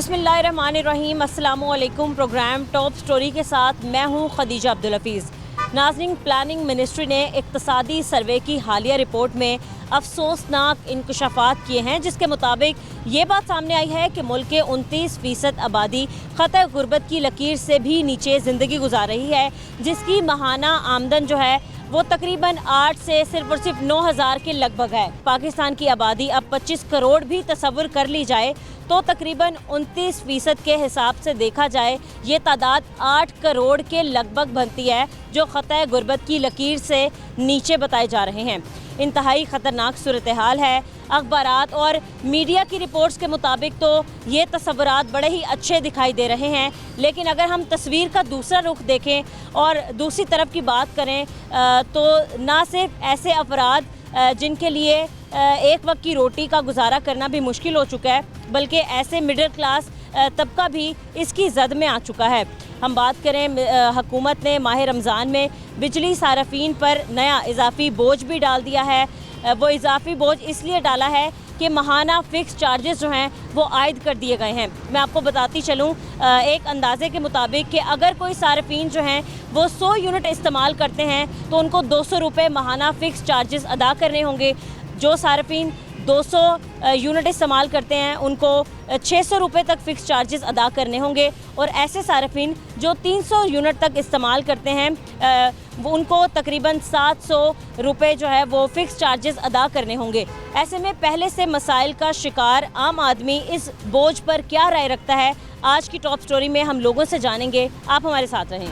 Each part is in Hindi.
बिस्मिल्लाहिर्रहमानिर्रहीम, अस्सलामुअलैकुम। प्रोग्राम टॉप स्टोरी के साथ मैं हूं खदीजा अब्दुल हफीज़। नाज़रीन, प्लानिंग मिनिस्ट्री ने इक़्तिसादी सर्वे की हालिया रिपोर्ट में अफसोसनाक इंकशाफात किए हैं, जिसके मुताबिक ये बात सामने आई है कि मुल्क के 29% आबादी ख़तरे गुर्बत की लकीर से भी नीचे ज़िंदगी गुजार रही है, जिसकी माहाना आमदन जो है वो तकरीबन 8 से सिर्फ और सिर्फ 9,000 के लगभग है। पाकिस्तान की आबादी अब 25 करोड़ भी तस्वुर कर ली जाए तो तकरीबन 29% के हिसाब से देखा जाए ये तादाद 8 करोड़ के लगभग बनती है, जो ख़तरे गुर्बत की लकीर से नीचे बताए जा रहे हैं। इंतहाई ख़तरनाक सूरत हाल है। अखबारात और मीडिया की रिपोर्ट्स के मुताबिक तो ये तस्वुरात बड़े ही अच्छे दिखाई दे रहे हैं, लेकिन अगर हम तस्वीर का दूसरा रुख देखें और दूसरी तरफ की बात करें तो ना सिर्फ ऐसे अफराद जिनके लिए एक वक्त की रोटी का गुजारा करना भी मुश्किल हो चुका है, बल्कि ऐसे मिडिल क्लास तबका भी इसकी जद में आ चुका है। हम बात करें, हुकूमत ने माह रमज़ान में बिजली सारफीन पर नया इजाफी बोझ भी डाल दिया है। वो इजाफी बोझ इसलिए डाला है कि माहाना फ़िक्स चार्जेस जो हैं वो आयद कर दिए गए हैं। मैं आपको बताती चलूँ, एक अंदाजे के मुताबिक कि अगर कोई सारफीन जो हैं वो 100 यूनिट इस्तेमाल करते हैं तो उनको 200 रुपये माहाना फ़िक्स चार्जेस अदा करने होंगे। जो सारफीन 200 यूनिट इस्तेमाल करते हैं उनको 600 रुपये तक फ़िक्स चार्जेस अदा करने होंगे, और ऐसे सारफीन जो 300 यूनिट तक इस्तेमाल करते हैं वो उनको तकरीबन 700 रुपये जो है वो फ़िक्स चार्जेस अदा करने होंगे। ऐसे में पहले से मसाइल का शिकार आम आदमी इस बोझ पर क्या राय रखता है, आज की टॉप स्टोरी में हम लोगों से जानेंगे। आप हमारे साथ रहें।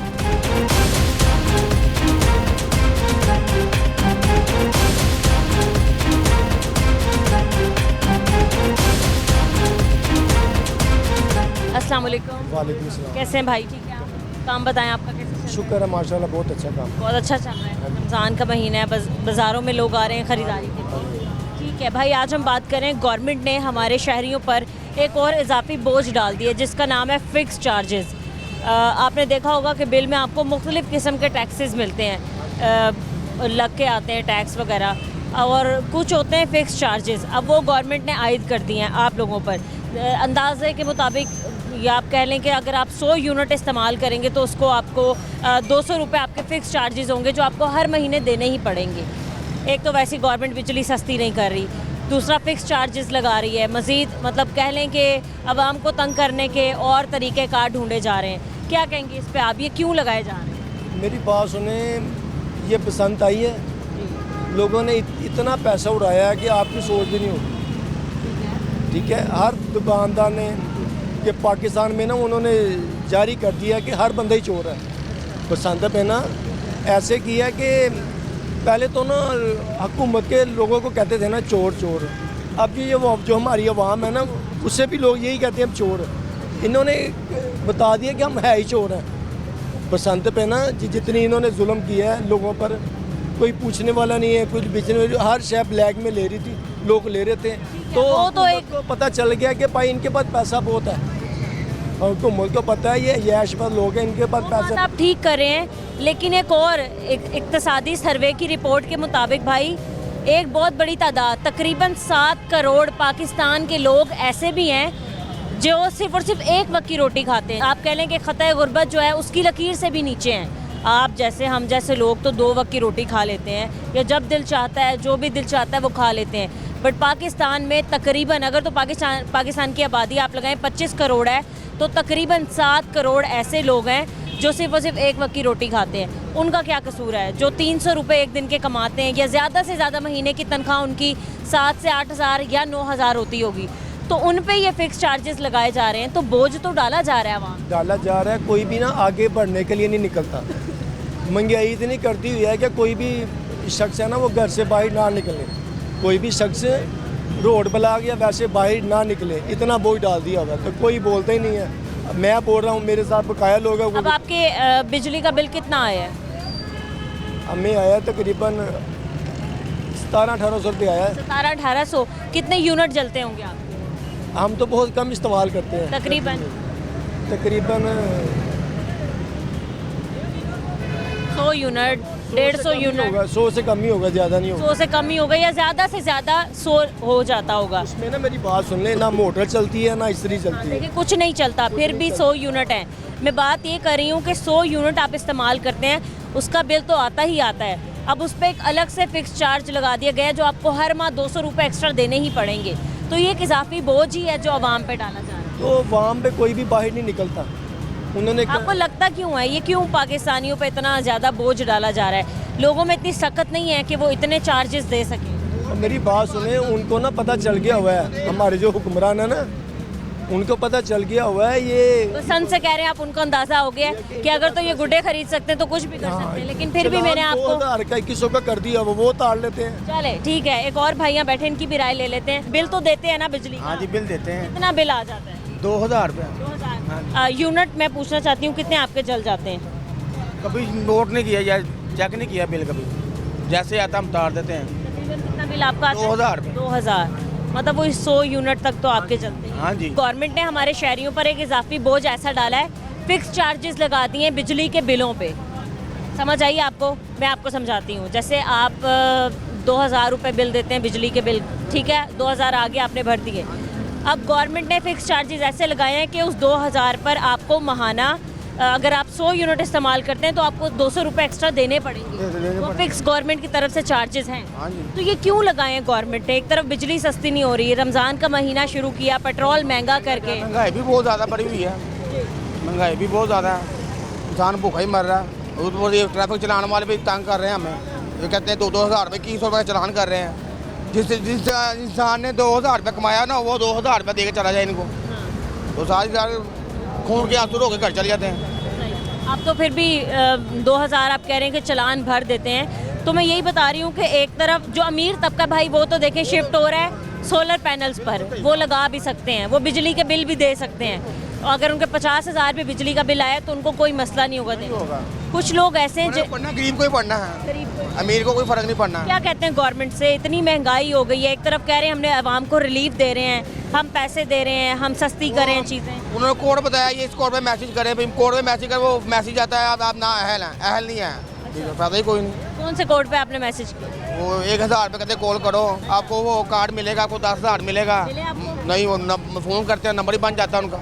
अस्सलाम वालेकुम। वालेकुम सलाम। कैसे हैं भाई? ठीक है। आप काम बताएं, आपका कैसे चल रहा है? शुक्र है माशाल्लाह, बहुत अच्छा काम। बहुत अच्छा चल रहा है। रमज़ान का महीना है, बाज़ारों में लोग आ रहे हैं ख़रीदारी के लिए। ठीक है भाई, आज हम बात करें, गवर्नमेंट ने हमारे शहरियों पर एक और इजाफी बोझ डाल दिया जिसका नाम है फ़िक्स चार्जेस। आपने देखा होगा कि बिल में आपको मुख्तलिफ़ किस्म के टैक्सेस मिलते हैं, लग के आते हैं टैक्स वगैरह, और कुछ होते हैं फ़िक्स चार्जेस। अब वो गवर्नमेंट ने आयद कर दिए हैं आप लोगों पर। अंदाज़े के मुताबिक या आप कह लें कि अगर आप 100 यूनिट इस्तेमाल करेंगे तो उसको आपको 200 रुपये आपके फ़िक्स चार्जेस होंगे, जो आपको हर महीने देने ही पड़ेंगे। एक तो वैसी गवर्नमेंट बिजली सस्ती नहीं कर रही, दूसरा फ़िक्स चार्जेस लगा रही है, मज़ीद मतलब कह लें कि आवाम को तंग करने के और तरीक़ेकार ढूंढे जा रहे हैं। क्या कहेंगे इस पर आप, ये क्यों लगाए जा रहे हैं? मेरी बात सुने, ये पसंद आई है, लोगों ने इतना पैसा उड़ाया है कि आपकी सोच भी नहीं होगी। ठीक है, हर दुकानदार ने कि पाकिस्तान में ना उन्होंने जारी कर दिया कि हर बंदा ही चोर है। पसंद पे ना ऐसे किया कि पहले तो ना हुकूमत के लोगों को कहते थे ना चोर चोर, अब ये वो जो हमारी आवाम है ना उससे भी लोग यही कहते हैं हम चोर। इन्होंने बता दिया कि हम है ही चोर हैं। पसंद पे ना जितनी इन्होंने जुल्म किया है लोगों पर, कोई पूछने वाला नहीं है, कुछ बेचने वाली, हर शय ब्लैक में ले रही थी, लोग ले रहे थे। तो एक को पता चल गया कि भाई इनके पास पैसा बहुत है, और हुकूमत को पता है ये यशमंद लोग हैं, इनके पास पैसा। आप ठीक कर रहे हैं, लेकिन एक और इक़्तिसादी सर्वे की रिपोर्ट के मुताबिक भाई एक बहुत बड़ी तादाद, तकरीबन 7 करोड़ पाकिस्तान के लोग ऐसे भी हैं जो सिर्फ और सिर्फ एक वक्त की रोटी खाते हैं। आप कह लें कि ख़तरे गुर्बत जो है उसकी लकीर से भी नीचे हैं। आप जैसे हम जैसे लोग तो 2 वक्त की रोटी खा लेते हैं, या जब दिल चाहता है जो भी दिल चाहता है वो खा लेते हैं, बट पाकिस्तान में तकरीबन, अगर तो पाकिस्तान की आबादी आप लगाएं 25 करोड़ है, तो तकरीबन 7 करोड़ ऐसे लोग हैं जो सिर्फ और सिर्फ एक वक्त की रोटी खाते हैं। उनका क्या कसूर है? जो 300 रुपये एक दिन के कमाते हैं, या ज़्यादा से ज़्यादा महीने की तनख्वाह उनकी 7 से 8,000 या 9,000 होती होगी, तो उन पे ये फ़िक्स चार्जेस लगाए जा रहे हैं, तो बोझ तो डाला जा रहा है वहाँ, डाला जा रहा है। कोई भी ना आगे बढ़ने के लिए नहीं निकलता। महंगाई इतनी करती हुई है कि कोई भी शख्स है ना वो घर से बाहर ना निकले, कोई भी शख्स रोड पर ला गया वैसे बाहर ना निकले, इतना बोझ डाल दिया हुआ, तो कोई बोलता ही नहीं है। मैं बोल रहा हूँ, मेरे साथ बकाया लोग हैं। अब आपके बिजली का बिल कितना आया है? हमें आया तकरीबन 1700-1800 रुपये आया है। 1700-1800। कितने यूनिट जलते होंगे आप? हम तो बहुत कम इस्तेमाल करते हैं, तकरीबन 100 100 यूनिट, 150 यूनिट, होगा, 100 से कम ही होगा, ज़्यादा नहीं होगा। 100 से कम ही होगा या ज़्यादा से ज़्यादा 100 हो जाता होगा। उसमें ना मेरी बात सुन ले, ना मोटर चलती है ना इस्त्री चलती है। देखिए कुछ नहीं चलता, फिर भी 100 यूनिट है। मैं बात ये कर रही हूँ कि 100 यूनिट आप इस्तेमाल करते हैं, उसका बिल तो आता ही आता है। अब उस पर एक अलग से फिक्स चार्ज लगा दिया गया है जो आपको हर माह 200 रुपये एक्स्ट्रा देने ही पड़ेंगे। तो ये एक इजाफी बोझ ही है जो आवाम पे डाला जा रहा है। तो वाम पे कोई भी बाहर नहीं निकलता। उन्होंने आपको लगता क्यों है, ये क्यों पाकिस्तानियों पे इतना ज़्यादा बोझ डाला जा रहा है? लोगों में इतनी सख्त नहीं है कि वो इतने चार्जेस दे सकें। मेरी बात सुने, उनको ना पता चल गया हुआ है, हमारे जो हुक्मरान है ना, उनको पता चल गया हुआ है। ये तो सन से कह रहे हैं आप, उनको अंदाजा हो गया है कि अगर तो ये गुड्डे खरीद सकते हैं तो कुछ भी कर सकते हैं, लेकिन फिर भी मैंने आपको 2000 का 2100 का कर दिया, वो ताड़ लेते हैं। चले ठीक है, एक और भाइयाँ बैठे, इनकी भी राय ले लेते हैं। बिल तो देते हैं ना बिजली का? हाँ जी, बिल देते हैं। कितना बिल आ जाता है? 2000 रुपये। 2000 यूनिट। मैं पूछना चाहती हूँ कितने आपके जल जाते हैं? कभी नोट नहीं किया या चेक नहीं किया बिल, कभी जैसे आता हम तार देते हैं। तकरीबन कितना बिल आपका आता है? 2000 रुपये। 2000, मतलब वो 100 यूनिट तक तो आपके चलते हैं। हाँ जी। गवर्नमेंट ने हमारे शहरियों पर एक इजाफी बोझ ऐसा डाला है, फिक्स चार्जेस लगा दिए हैं बिजली के बिलों पे। समझ आइए आपको, मैं आपको समझाती हूँ। जैसे आप 2000 रुपये बिल देते हैं बिजली के बिल, ठीक है, 2000 आगे आपने भर दिए। अब गवर्नमेंट ने फिक्स चार्जेस ऐसे लगाए हैं कि उस 2000 पर आपको महाना अगर आप 100 यूनिट इस्तेमाल करते हैं तो आपको 200 रुपये एक्स्ट्रा देने पड़ेंगे। वो फिक्स गवर्नमेंट की तरफ से चार्जेस हैं। हाँ जी। तो ये क्यों लगाए हैं गवर्नमेंट ने? एक तरफ बिजली सस्ती नहीं हो रही है, रमज़ान का महीना शुरू किया, पेट्रोल महंगा करके। महंगाई भी बहुत ज़्यादा बढ़ी हुई है, महंगाई भी बहुत ज़्यादा है, इंसान भूखा ही मर रहा है। और ये ट्रैफिक चलाने वाले भी तंग कर रहे हैं हमें। ये कहते हैं 2-2000 रुपये, 2100 रुपये का चलान कर रहे हैं। जिस इंसान ने 2000 रुपये कमाया ना, वो 2000 रुपये दे के चला जाए इनको, तो सारे खून के आंसू होकर घर चले जाते हैं। आप तो फिर भी 2000 आप कह रहे हैं कि चलान भर देते हैं। तो मैं यही बता रही हूँ कि एक तरफ जो अमीर तबका भाई, वो तो देखें शिफ्ट हो रहा है सोलर पैनल्स पर, वो लगा भी सकते हैं, वो बिजली के बिल भी दे सकते हैं। और अगर उनके 50,000 भी बिजली का बिल आया तो उनको कोई मसला नहीं होगा देने। कुछ लोग ऐसे हैं जो पढ़ना, गरीब को ही पढ़ना है, गरीब को। अमीर को कोई फ़र्क नहीं पड़ना। क्या कहते हैं गवर्नमेंट से? इतनी महंगाई हो गई है, एक तरफ कह रहे हैं हमने आवाम को रिलीफ दे रहे हैं, हम पैसे दे रहे हैं, हम सस्ती कर रहे हैं चीज़ें। उन्होंने कोड बताया, ये इस कोड पे मैसेज करें, कोड पे मैसेज कर, वो मैसेज आता है आप ना अहल हैं, अहल नहीं है, फायदा ही कोई नहीं। कौन से कोड पे आपने मैसेज किया? वो 1000 रुपये कहते कॉल करो, आपको वो कार्ड मिलेगा, आपको 10,000 मिलेगा। मिले आपको? नहीं, वो फ़ोन करते हैं, नंबर ही बन जाता है उनका,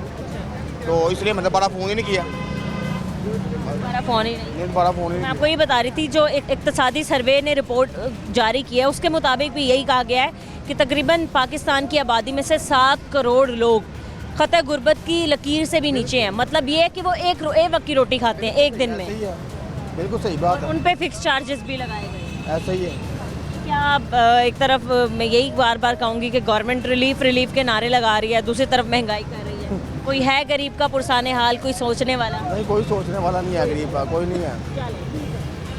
तो इसलिए मतलब बड़ा फ़ोन ही नहीं किया। हमारा फ़ोन ही नहीं। बड़ा फ़ोन ही मैं नहीं आपको ये बता रही थी, जो एक इक़्तिसादी सर्वे ने रिपोर्ट जारी की है, उसके मुताबिक भी यही कहा गया है कि तकरीबन पाकिस्तान की आबादी में से 7 करोड़ लोग ख़तरे गुर्बत की लकीर से भी नीचे हैं। मतलब ये है कि वो एक वक्त की रोटी खाते हैं एक दिन में। सही है, बिल्कुल सही बात है, उन पे फिक्स चार्जेस भी लगाए गए। ऐसा ही है। क्या एक तरफ मैं यही बार बार कहूँगी कि गवर्नमेंट रिलीफ के नारे लगा रही है, दूसरी तरफ महंगाई कर रही है। कोई है गरीब का पुरसाने हाल, कोई सोचने वाला? नहीं, कोई सोचने वाला नहीं है, गरीब का कोई नहीं है।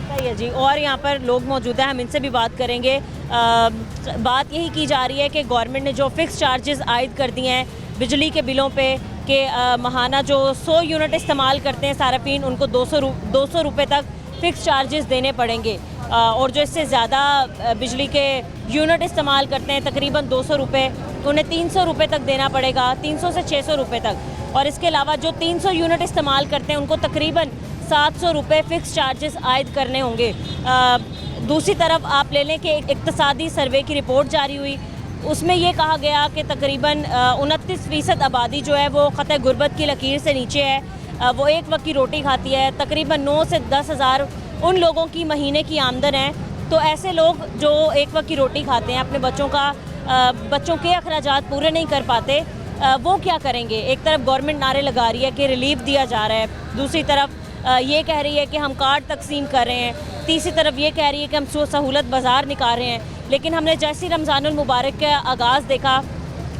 सही है जी। और यहाँ पर लोग मौजूद हैं, हम इनसे भी बात करेंगे। बात यही की जा रही है कि गवर्नमेंट ने जो फिक्स चार्जेस आयद कर दिए हैं बिजली के बिलों पे कि महाना जो 100 यूनिट इस्तेमाल करते हैं सार्फिन, उनको 200 रुपये तक फिक्स चार्जेस देने पड़ेंगे। और जो इससे ज़्यादा बिजली के यूनिट इस्तेमाल करते हैं तकरीबन 200 रुपये, तो उन्हें 300 रुपये तक देना पड़ेगा, 300 से 600 रुपये तक। और इसके अलावा जो 300 यूनिट इस्तेमाल करते हैं उनको तकरीबन 700 रुपये फ़िक्स चार्जेस आयद करने होंगे। दूसरी तरफ आप ले लें कि एक इक़्तिसादी सर्वे की रिपोर्ट जारी हुई, उसमें ये कहा गया कि तकरीबन 29% आबादी जो है वो ख़तरे गुर्बत की लकीर से नीचे है। वो एक वक्त की रोटी खाती है। तकरीबन 9 से 10 हज़ार उन लोगों की महीने की आमदन है। तो ऐसे लोग जो एक वक्त की रोटी खाते हैं, अपने बच्चों के अखराजात पूरे नहीं कर पाते, वो क्या करेंगे? एक तरफ गवर्नमेंट नारे लगा रही है कि रिलीफ दिया जा रहा है, दूसरी तरफ ये कह रही है कि हम कार्ड तकसीम कर रहे हैं, तीसरी तरफ ये कह रही है कि हम सहूलत बाज़ार निकाल रहे हैं। लेकिन हमने जैसे ही रमज़ानुल मुबारक का आगाज़ देखा,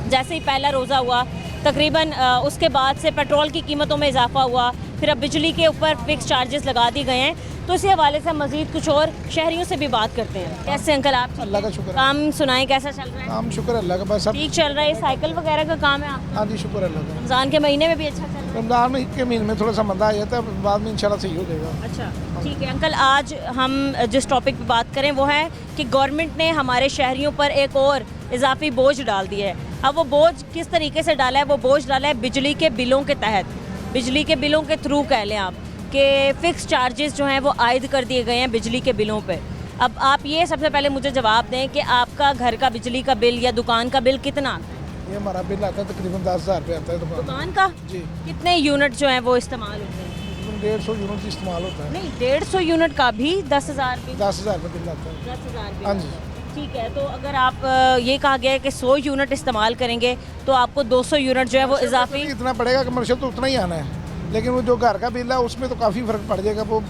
जैसे ही पहला रोज़ा हुआ, तकरीबन उसके बाद से पेट्रोल की कीमतों में इजाफा हुआ, फिर अब बिजली के ऊपर फिक्स चार्जेस लगा दिए गए हैं। तो इसी हवाले से मज़ीद कुछ और शहरियों से भी बात करते हैं। कैसे अंकल आप? अल्लाह का शुक्र। काम सुनाएं, कैसा चल रहा है? काम शुक्र अल्लाह का, बस सब ठीक चल रहा है? साइकिल वगैरह का काम है आपका? हाँ जी, शुक्र अल्लाह का। रमज़ान के महीने में भी अच्छा चल रहा है? रमज़ान में के महीने में थोड़ा सा मंदा आ जाता है, बाद में इंशाल्लाह सही हो जाएगा। अच्छा, ठीक है अंकल। आज हम जिस टॉपिक पे बात करें वो है कि गवर्नमेंट ने हमारे शहरियों पर एक और इजाफी बोझ डाल दिया है। अब वो बोझ किस तरीके से डाला है? वो बोझ डाला है बिजली के बिलों के तहत, बिजली के बिलों के थ्रू कह लें आप। कि फ़िक्स चार्जेस जो हैं वो आयद कर दिए गए हैं बिजली के बिलों पे। अब आप ये सबसे पहले मुझे जवाब दें कि आपका घर का बिजली का बिल या दुकान का बिल कितना आता है? ये हमारा बिल आता है तकरीबन 10,000 रुपये आता है दुकान दुकान का जी। कितने यूनिट जो हैं वो इस्तेमाल होते हैं? तकरीबन 150 यूनिट इस्तेमाल होता है। नहीं, 150 यूनिट का भी 10,000 बिल? 10,000 रुपये बिल आता है। 10,000 बिल। हाँ जी। ठीक है, तो अगर आप ये कहा गया है कि 100 यूनिट इस्तेमाल करेंगे तो आपको 200 यूनिट जो है वो इजाफी। इतना पड़ेगा, कमर्शियल तो उतना ही आना है, लेकिन वो जो घर का बिल है उसमें तो काफ़ी फ़र्क पड़ जाएगा। वो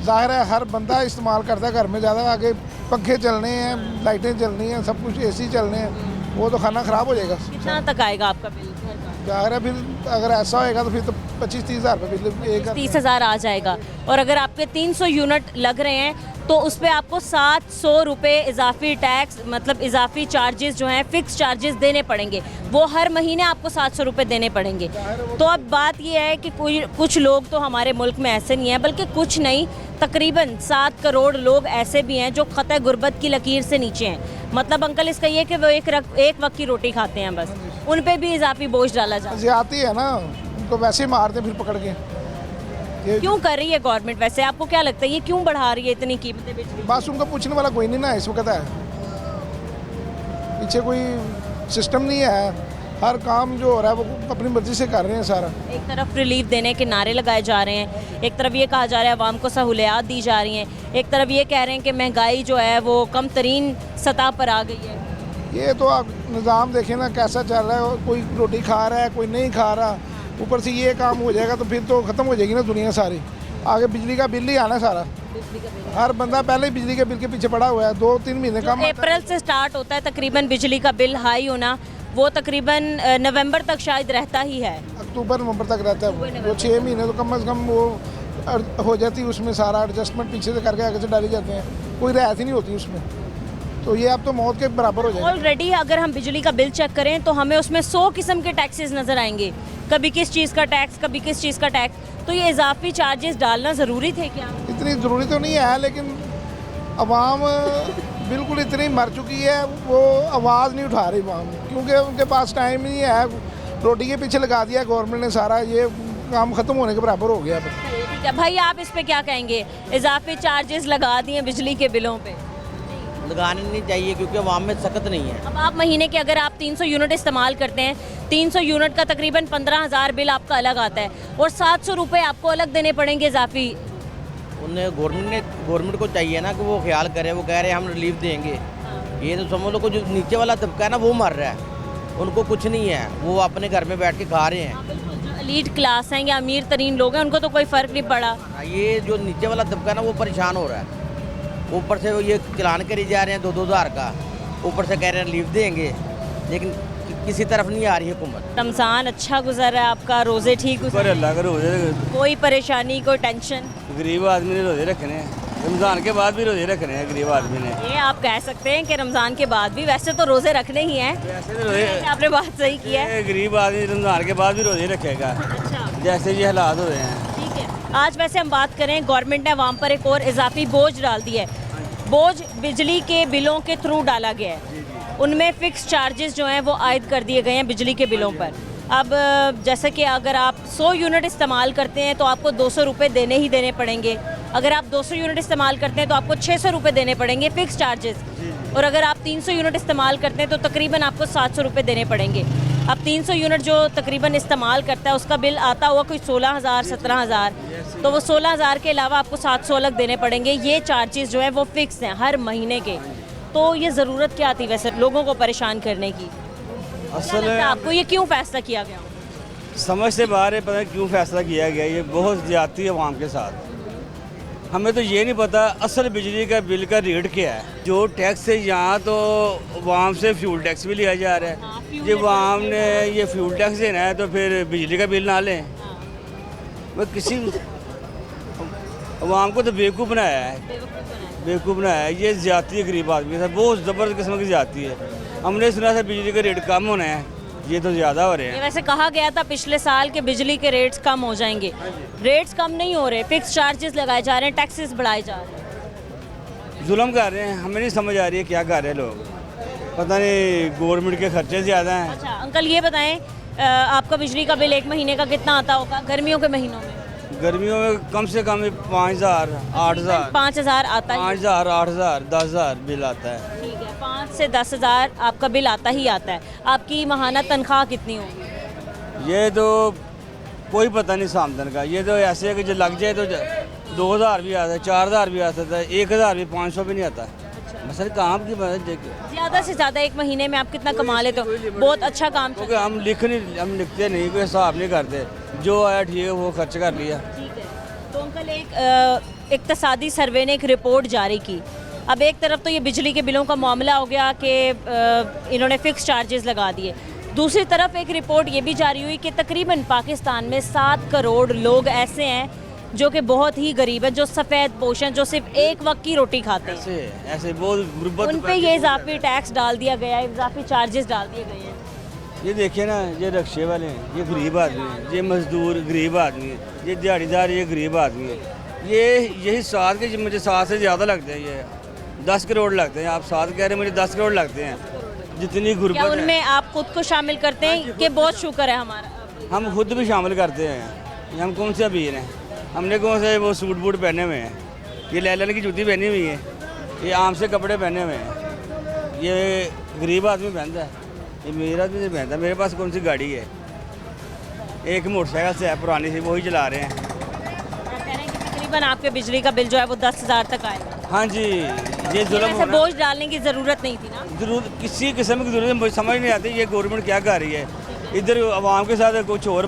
ज़ाहिर है हर बंदा इस्तेमाल करता है घर में ज़्यादा, आगे पंखे चलने हैं, लाइटें चलनी हैं, सब कुछ एसी चलने हैं, वो तो खाना ख़राब हो जाएगा। कितना तक आएगा आपका बिल घर का? ज़ाहिर है फिर अगर ऐसा होएगा तो फिर तो 25-30 हज़ार रुपये बिल एक 30,000 आ जाएगा। और अगर आपके 300 यूनिट लग रहे हैं तो उस पर आपको 700 रुपये इजाफी टैक्स, मतलब इजाफी चार्जेस जो हैं, फ़िक्स चार्जेस देने पड़ेंगे। वो हर महीने आपको 700 रुपये देने पड़ेंगे। तो अब बात ये है कि कुछ लोग तो हमारे मुल्क में ऐसे नहीं हैं, बल्कि कुछ नहीं, तकरीबन 7 करोड़ लोग ऐसे भी हैं जो ख़तरे गुर्बत की लकीर से नीचे हैं। मतलब अंकल इसका ये कि वो एक वक्त की रोटी खाते हैं बस, उन पे भी इजाफी बोझ डाला जाता है। ज़्यादती है ना, उनको वैसे ही मारते फिर पकड़ के। क्यों कर रही है गवर्नमेंट? वैसे आपको क्या लगता है ये क्यों बढ़ा रही है इतनी कीमतें बिजली? बस उनको पूछने वाला कोई नहीं ना इस वक्त है, पीछे कोई सिस्टम नहीं है, हर काम जो हो रहा है वो अपनी मर्जी से कर रहे हैं सारा। एक तरफ रिलीफ देने के नारे लगाए जा रहे हैं, एक तरफ ये कहा जा रहा है आवाम को सहूलियात दी जा रही हैं, एक तरफ ये कह रहे हैं कि महंगाई जो है वो कम तरीन सतह पर आ गई है। ये तो आप निज़ाम देखें ना कैसा चल रहा है, कोई रोटी खा रहा है, कोई नहीं खा रहा, ऊपर से ये काम हो जाएगा तो फिर तो ख़त्म हो जाएगी ना दुनिया सारी। आगे बिजली का बिल ही आना सारा, हर बंदा पहले ही बिजली के बिल के पीछे पड़ा हुआ है। 2-3 महीने कम अप्रैल से स्टार्ट होता है तकरीबन बिजली का बिल हाई होना, वो तकरीबन नवंबर तक शायद रहता ही है, अक्टूबर नवंबर तक रहता है वो 6 महीने तो कम से कम वो हो जाती है, उसमें सारा एडजस्टमेंट पीछे से करके आगे से डाली जाते हैं, कोई रियायत ही नहीं होती उसमें। तो ये अब तो मौत के बराबर हो जाएगा। ऑलरेडी अगर हम बिजली का बिल चेक करें तो हमें उसमें 100 किस्म के टैक्सेस नज़र आएंगे, कभी किस चीज़ का टैक्स, कभी किस चीज़ का टैक्स। तो ये इजाफी चार्जेस डालना ज़रूरी थे क्या? इतनी ज़रूरी तो नहीं है, लेकिन अवाम बिल्कुल इतनी मर चुकी है, वो आवाज़ नहीं उठा रही अवाम, क्योंकि उनके पास टाइम नहीं है। रोटी के पीछे लगा दिया गवर्नमेंट ने सारा, ये काम ख़त्म होने के बराबर हो गया। ठीक है भाई, आप इस पे क्या कहेंगे? इजाफी चार्जेस लगा दिए बिजली के बिलों पे। लगाने नहीं चाहिए क्योंकि अवाम में सख्त नहीं है। अब आप महीने के अगर आप 300 यूनिट इस्तेमाल करते हैं, 300 यूनिट का तकरीबन 15,000 बिल आपका अलग आता है और 700 रुपये आपको अलग देने पड़ेंगे इजाफी। उन्हें गवर्नमेंट को चाहिए ना कि वो ख्याल करे, वो कह रहे हैं हम रिलीफ देंगे, ये तो समझ लो को जो नीचे वाला तबका है ना वो मर रहा है, उनको कुछ नहीं है, वो अपने घर में बैठ के खा रहे हैं। जो एलीट क्लास हैं या अमीर तरीन लोग हैं उनको तो कोई फ़र्क नहीं पड़ा। ये जो नीचे वाला तबका है ना वो परेशान हो रहा है, ऊपर से वो ये चलान करी जा रहे हैं 2-2 हज़ार का, ऊपर से कह रहे हैं रिलीफ देंगे, लेकिन किसी तरफ नहीं आ रही हुकूमत। रमज़ान अच्छा गुजर रहा है आपका, रोज़े ठीक गुजर, अल्लाह का रोजे, कोई परेशानी कोई टेंशन? गरीब आदमी ने रोजे रखने हैं, रमज़ान के बाद भी रोजे रखने हैं गरीब आदमी ने। ये आप कह सकते हैं कि रमज़ान के बाद भी, वैसे तो रोज़े रखने ही हैं। वैसे तो रोजे, आपने बात सही की है। ये गरीब आदमी रमज़ान के बाद भी रोजे रखेगा, अच्छा, जैसे ये हालात हो रहे हैं। ठीक है। आज वैसे हम बात करें, गवर्नमेंट ने आवाम पर एक और इजाफी बोझ डाल दिया है। बोझ बिजली के बिलों के थ्रू डाला गया है, उनमें फ़िक्स चार्जेस जो हैं वो आयद कर दिए गए हैं बिजली के बिलों पर। अब जैसे कि अगर आप 100 यूनिट इस्तेमाल करते हैं तो आपको 200 रुपये देने ही देने पड़ेंगे, अगर आप 200 यूनिट इस्तेमाल करते हैं तो आपको 600 रुपये देने पड़ेंगे फ़िक्स चार्जेस, और अगर आप 300 यूनिट इस्तेमाल करते हैं तो तकरीबन आपको 700 रुपये देने पड़ेंगे। अब 300 यूनिट जो तकरीबन इस्तेमाल करता है उसका बिल आता हुआ कोई 16,000 17,000, तो वो 16,000 के अलावा आपको 700 अलग देने पड़ेंगे। ये चार्जेस जो है वो फ़िक्स हैं हर महीने के। तो ये ज़रूरत क्या थी वैसे लोगों को परेशान करने की? असल क्या आपको ये क्यों फैसला किया गया? समझ से बाहर है, पता नहीं क्यों फैसला किया गया, ये बहुत ज़्यादती है अवाम के साथ। हमें तो ये नहीं पता असल बिजली का बिल का रेट क्या है। जो टैक्स है यहाँ तो अवाम से फ्यूल टैक्स भी लिया जा रहा है, जब अवाम ने ये फ्यूल टैक्स देना है तो फिर बिजली का बिल ना लें। मैं किसी अवाम को तो बेवकूफ़ बनाया है, बेवकूफ़ बनाया है। ये ज़्यादती है गरीब आदमी के साथ, बहुत ज़बरदस्त किस्म की ज़्यादती है। हमने सुना था बिजली के रेट कम होने हैं, ये तो ज़्यादा हो रहे हैं। वैसे कहा गया था पिछले साल के बिजली के रेट्स कम हो जाएंगे, रेट्स कम नहीं हो रहे, फिक्स चार्जेस लगाए जा रहे हैं, टैक्सेस बढ़ाए जा रहे हैं। जुल्म कर रहे हैं, हमें नहीं समझ आ रही है क्या कर रहे हैं लोग, पता नहीं गवर्नमेंट के खर्चे ज़्यादा हैं। अच्छा अंकल ये बताएं, आपका बिजली का बिल एक महीने का कितना आता होगा गर्मियों के महीनों में? गर्मियों में कम से कम 5,000 8,000 5,000 आता ही 5,000 8,000 10,000 बिल आता है। ठीक है, 5 से 10,000 आपका बिल आता ही आता है। आपकी माहाना तनख्वाह कितनी होगी? ये तो कोई पता नहीं सामदन का, ये तो ऐसे है कि जो लग जाए तो 2,000 भी आता है, 4,000 भी आता है, 1,000 भी, 500 भी नहीं आता है। मसल काम की मदद देखिए, ज़्यादा से ज़्यादा एक महीने में आप कितना कमा लेते हो? बहुत अच्छा काम क्योंकि हम लिखते नहीं, कोई हिसाब नहीं करते, जो आया ठीक है वो खर्च कर लिया। ठीक है। तो अंकल एक इक्तसादी सर्वे ने एक रिपोर्ट जारी की। अब एक तरफ तो ये बिजली के बिलों का मामला हो गया कि इन्होंने फिक्स चार्जेस लगा दिए, दूसरी तरफ एक रिपोर्ट ये भी जारी हुई कि तकरीबन पाकिस्तान में 7 करोड़ लोग ऐसे हैं जो कि बहुत ही गरीब हैं, जो सफ़ेद पोश हैं, जो सिर्फ एक वक्त की रोटी खाते हैं। ऐसे बहुत गुर्बत उन पे ये इजाफी टैक्स डाल दिया गया है, इजाफी चार्जेस डाल दिए गए हैं। ये देखिए ना, ये रिक्शे वाले हैं, ये गरीब आदमी हैं, ये मजदूर गरीब आदमी हैं, ये दिहाड़ीदार, ये गरीब आदमी हैं। ये यही 7 के, मुझे 7 से ज़्यादा लगते हैं, ये 10 करोड़ लगते हैं। आप 7 कह रहे हैं, मुझे 10 करोड़ लगते हैं। जितनी क्या गुर्बत उनमें आप खुद को शामिल करते हैं कि बहुत शुक्र है हमारा? हम खुद भी शामिल करते हैं। ये हम कौन से अमीर हैं, हमने कौन से वो सूट बूट पहने हुए हैं, ये लैलन की जूती पहनी हुई है, ये आम से कपड़े पहने हुए हैं, ये गरीब आदमी पहनता है, ये मेरा आदमी नहीं पहनता। मेरे पास कौन सी गाड़ी है, एक मोटरसाइकिल से है पुरानी सी, वही चला रहे हैं। कह रहे हैं कि तकरीबन आपके बिजली का बिल जो है वो 10,000 तक आएगा। हाँ जी, ये जुल्म ऐसे बोझ डालने की ज़रूरत नहीं थी ना। जरूरत किसी किस्म की जरूरत मुझे समझ नहीं आती, ये गवर्नमेंट क्या कर रही है। इधर आवाम के साथ कुछ और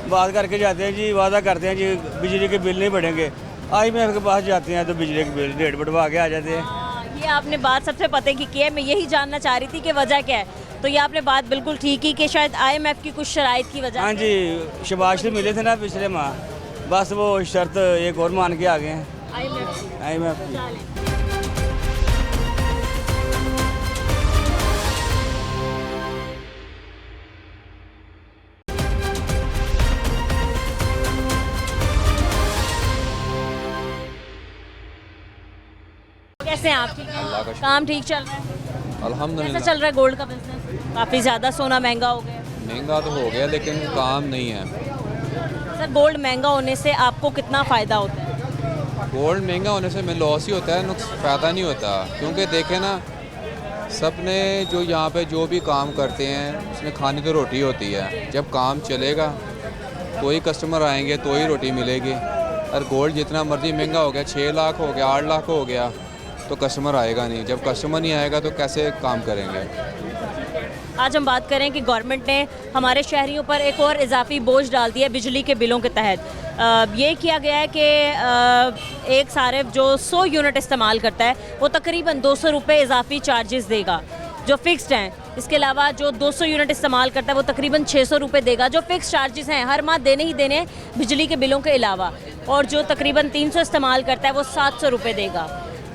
बात करके जाते हैं जी, वादा करते हैं जी बिजली के बिल नहीं बढ़ेंगे, IMF के पास जाते हैं तो बिजली के बिल रेट बढ़वा के आ जाते हैं। ये आपने बात सबसे पते की है, मैं यही जानना चाह रही थी कि वजह क्या है। तो ये आपने बात बिल्कुल ठीक की कि शायद IMF की कुछ शराइत की वजह। हाँ जी, शबाज से मिले थे ना पिछले माह, बस वो शर्त एक और मान के आ गए हैं IMF की। कैसे हैं आप? ठीक है, काम ठीक चल रहा है? कैसा अल्हम्दुलिल्लाह। चल रहा है गोल्ड का बिजनेस? काफ़ी ज़्यादा सोना महंगा हो गया है। महंगा तो हो गया लेकिन काम नहीं है। सर गोल्ड महंगा होने से आपको कितना फ़ायदा होता है? गोल्ड महंगा होने से हमें लॉस ही होता है, फ़ायदा नहीं होता। क्योंकि देखें ना, सब ने जो यहाँ पे जो भी काम करते हैं उसमें खानी तो रोटी होती है। जब काम चलेगा तो ही कस्टमर आएंगे, तो ही रोटी मिलेगी। और गोल्ड जितना मर्जी महंगा हो गया, 6 लाख हो गया, 8 लाख हो गया, तो कस्टमर आएगा नहीं। जब कस्टमर नहीं आएगा तो कैसे काम करेंगे। आज हम बात करें कि गवर्नमेंट ने हमारे शहरियों पर एक और इजाफी बोझ डाल दिया बिजली के बिलों के तहत। ये किया गया है कि एक सारिफ जो 100 यूनिट इस्तेमाल करता है वो तकरीबन 200 रुपये इजाफी चार्जेस देगा जो फिक्स्ड हैं। इसके अलावा जो 200 यूनिट इस्तेमाल करता है वो तकरीबन 600 रुपये देगा, जो फिक्स चार्जेस हैं हर माह देने ही देने बिजली के बिलों के अलावा। और जो तकरीबन 300 इस्तेमाल करता है वो 700 रुपये देगा।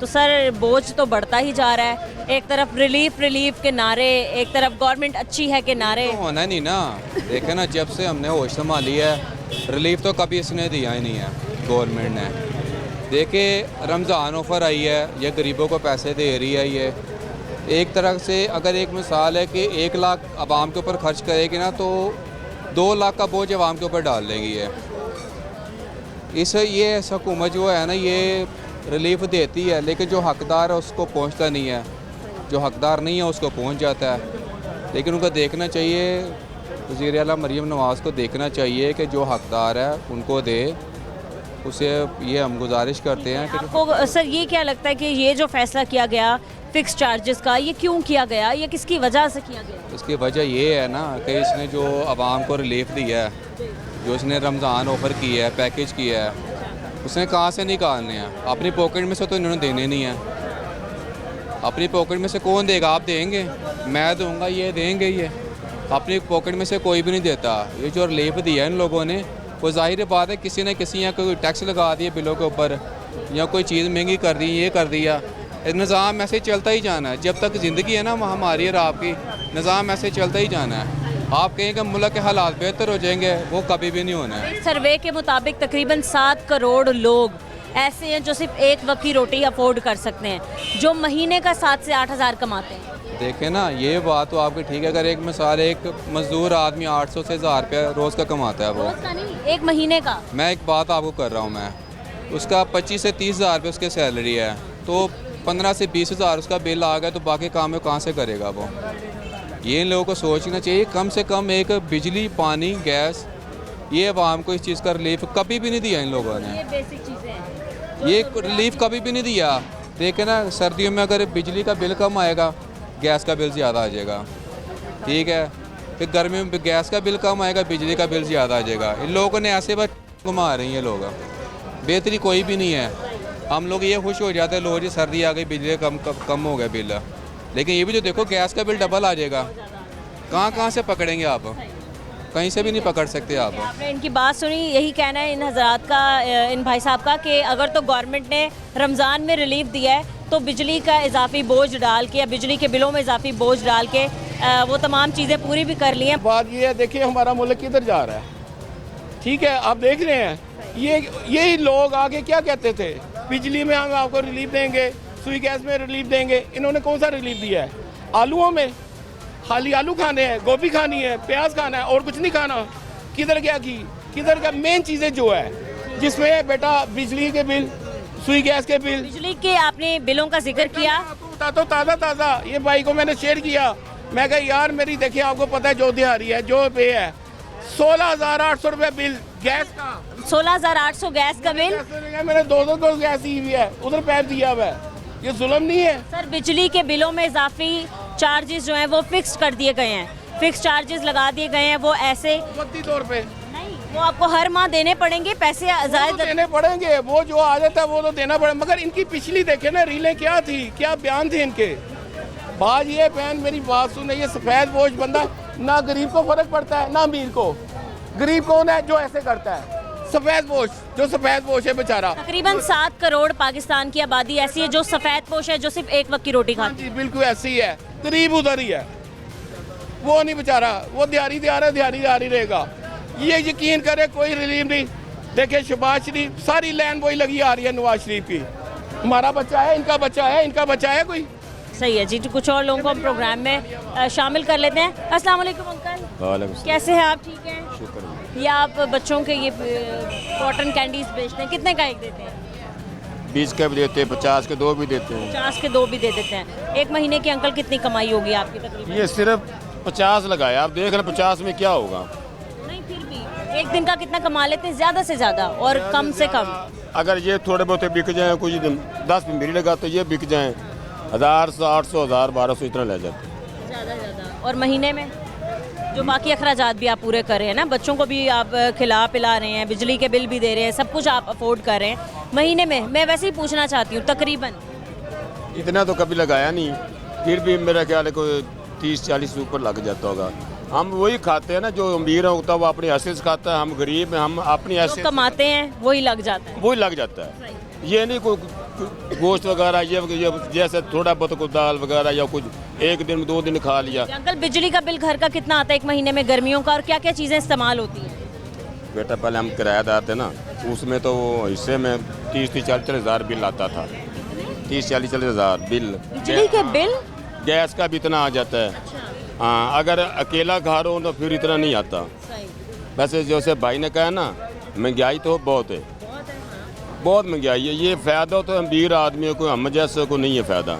तो सर बोझ तो बढ़ता ही जा रहा है। एक तरफ रिलीफ के नारे, एक तरफ गवर्नमेंट अच्छी है के नारे। तो होना नहीं ना। देखे ना, जब से हमने होश संभाली है, रिलीफ तो कभी इसने दिया ही नहीं है गवर्नमेंट ने। देखे रमज़ान ऑफ़र आई है, ये गरीबों को पैसे दे रही है। ये एक तरह से अगर एक मिसाल है कि 1 लाख आवाम के ऊपर खर्च करेगी ना, तो 2 लाख का बोझ आवाम के ऊपर डाल देगी। ये हुकूमत जो है ना, ये रिलीफ देती है, लेकिन जो हकदार है उसको पहुंचता नहीं है। जो हकदार नहीं है उसको पहुंच जाता है। लेकिन उनको देखना चाहिए, वज़ीर आला मरीम नवाज़ को देखना चाहिए कि जो हकदार है उनको दे। उसे ये हम गुजारिश करते हैं कि आपको सर ये क्या लगता है कि ये जो फैसला किया गया फिक्स चार्जेस का, ये क्यों किया गया, ये किसकी वजह से किया गया? इसकी वजह ये है ना कि इसने जो आवाम को रिलीफ दिया है, जो इसने रमज़ान ऑफ़र किया है, पैकेज किया है, उसने कहाँ से निकालने हैं? अपनी पॉकेट में से तो इन्होंने देने नहीं है। अपनी पॉकेट में से कौन देगा? आप देंगे, मैं दूंगा, ये देंगे। ये अपनी पॉकेट में से कोई भी नहीं देता। ये जो रिलीफ दिया है इन लोगों ने, वो जाहिर बात है किसी न किसी या कोई टैक्स लगा दिए बिलों के ऊपर, या कोई चीज़ महंगी कर दी, ये कर दिया। निज़ाम ऐसे चलता ही जाना है। जब तक ज़िंदगी है ना हमारी और आपकी, निज़ाम ऐसे चलता ही जाना है। आप कहें कि मुल्क के हालात बेहतर हो जाएंगे, वो कभी भी नहीं होना है। एक सर्वे के मुताबिक तकरीबन 7 करोड़ लोग ऐसे हैं जो सिर्फ एक वक्त की रोटी अफोर्ड कर सकते हैं, जो महीने का 7 से 8 हज़ार कमाते हैं। देखें ना, ये बात तो आपकी ठीक है। अगर एक मिसाल, एक मजदूर आदमी 800 से 1000 रुपया रोज़ का कमाता है, वो रोज का नहीं, एक महीने का। मैं एक बात आपको कर रहा हूँ, मैं उसका 25 से 30 हज़ार रुपये उसकी सैलरी है, तो 15 से 20 हज़ार उसका बिल आ गया, तो बाकी काम में कहाँ से करेगा वो? ये इन लोगों को सोचना चाहिए कम से कम। एक बिजली, पानी, गैस, ये अवाम को इस चीज़ का रिलीफ कभी भी नहीं दिया इन लोगों ने। ये बेसिक चीज़ें हैं। ये रिलीफ कभी भी नहीं दिया। देखे ना, सर्दियों में अगर बिजली का बिल कम आएगा, गैस का बिल ज़्यादा आ जाएगा, ठीक है। फिर गर्मियों में गैस का बिल कम आएगा, बिजली का बिल ज़्यादा आ जाएगा। इन लोगों ने ऐसे बात घुमा रही हैं लोग, बेहतरी कोई भी नहीं है। हम लोग ये खुश हो जाते हैं, लो जी सर्दी आ गई, बिजली कम हो गया बिल, लेकिन ये भी जो देखो गैस का बिल डबल आ जाएगा। कहाँ से पकड़ेंगे आप? कहीं से भी नहीं पकड़ सकते आप। आपने इनकी बात सुनी, यही कहना है इन हजरात का, इन भाई साहब का, कि अगर तो गवर्नमेंट ने रमज़ान में रिलीफ दिया है तो बिजली का इजाफी बोझ डाल के या बिजली के बिलों में इजाफी बोझ डाल के वो तमाम चीज़ें पूरी भी कर ली हैं। बात ये है, देखिए हमारा मुल्क किधर जा रहा है, ठीक है। आप देख रहे हैं, यही लोग आगे क्या कहते थे, बिजली में हम आपको रिलीफ देंगे, सुई गैस में रिलीफ देंगे। इन्होंने कौन सा रिलीफ दिया है? आलूओं में खाली आलू खाने हैं, गोभी खानी है, प्याज खाना है और कुछ नहीं खाना। किधर क्या की, किधर क्या मेन चीज़ें जो है, जिसमें बेटा बिजली के बिल, सुई गैस के बिल। बिजली के आपने बिलों का जिक्र किया, तो ताज़ा ये भाई को मैंने शेयर किया। मैं कहा यार मेरी, देखिए आपको पता है जो दिहाड़ी है, जो पे है 16,800 रुपये बिल गैस का, 16,800 गैस का बिल। मैंने दो गैस दी हुई है, उधर पैप दिया हुआ है, ये जुल्म नहीं है? सर बिजली के बिलों में इजाफी चार्जेस जो हैं वो फिक्स कर दिए गए हैं, फिक्स चार्जेस लगा दिए गए हैं। वो ऐसे वक्ती तौर पे नहीं, वो आपको हर माह देने पड़ेंगे, पैसे तो देने पड़ेंगे, वो जो आ जाता है वो तो देना पड़ेगा। मगर इनकी पिछली देखे ना रीलें क्या थी, क्या बयान थे इनके। बाज ये बहन मेरी बात सुने, ये सफ़ेद बोझ बंदा, ना गरीब को फर्क पड़ता है ना अमीर को। गरीब कौन है? जो ऐसे करता है, सफ़ेद पोश, जो सफ़ेद पोश है बेचारा। तकरीबन 7 करोड़ पाकिस्तान की आबादी ऐसी है जो सफ़ेद पोश है, जो सिर्फ एक वक्त की रोटी खाती है। जी बिल्कुल ऐसी है, गरीब उधर ही है, वो नहीं बेचारा, वो दिहाड़ी रहेगा। ये यकीन करे कोई रिलीफ नहीं। देखिए शहबाज शरीफ, सारी लाइन वही लगी आ रही है नवाज शरीफ की। हमारा बच्चा है, इनका बच्चा है, इनका बच्चा है कोई। सही है जी। तो कुछ और लोगों को हम प्रोग्राम में शामिल कर लेते हैं। अस्सलाम वालेकुम अंकल, कैसे हैं आप? ठीक हैं, शुक्र। ये आप बच्चों के ये कॉटन कैंडीज बेचते हैं, कितने का एक देते हैं? 20 का भी देते हैं, 50 के 2 भी देते हैं। 50 के 2 भी दे देते हैं। एक महीने की अंकल कितनी कमाई होगी आपकी तकरीबन? ये सिर्फ 50 लगाया, आप देख रहे 50 में क्या होगा। नहीं फिर भी एक दिन का कितना कमा लेते हैं? ज़्यादा से ज़्यादा और कम से कम? अगर ये थोड़े बहुत बिक जाए, कुछ 10 भी मेरी लगा तो ये बिक जाए 1000 से 800, 1000, 1200 इतना ले जाते हैं। ज़्यादा। और महीने में जो बाकी अखराजात भी आप पूरे कर रहे हैं ना, बच्चों को भी आप खिला पिला रहे हैं, बिजली के बिल भी दे रहे हैं, सब कुछ आप अफोर्ड कर रहे हैं, महीने में मैं वैसे ही पूछना चाहती हूँ तकरीबन? इतना तो कभी लगाया नहीं, फिर भी मेरा ख्याल है कोई 30-40 से ऊपर लग जाता होगा। हम वही खाते हैं ना, जो अमीर होता है वो अपनी हैसियत से खाता है, हम गरीब हैं, हम अपनी हैसियत कमाते हैं वही लग जाता है। वही लग जाता है। ये नहीं कोई गोश्त वगैरह, ये जैसे थोड़ा बहुत कुछ दाल वगैरह या कुछ 1 दिन 2 दिन खा लिया। अंकल बिजली का बिल घर का कितना आता है एक महीने में गर्मियों का, और क्या क्या चीज़ें इस्तेमाल होती हैं? बेटा पहले हम किराएदार थे ना, उसमें तो वो हिस्से में 30-40 हज़ार बिल आता था, 30-40 हज़ार बिल। बिजली के बिल? गैस का भी इतना आ जाता है। हाँ, अगर अकेला घर हो तो फिर इतना नहीं आता। वैसे जैसे भाई ने कहा ना, महंगाई तो बहुत है, बहुत महंगाई है। ये फ़ायदा तो अमीर आदमियों को, हम जैसे को नहीं है फ़ायदा।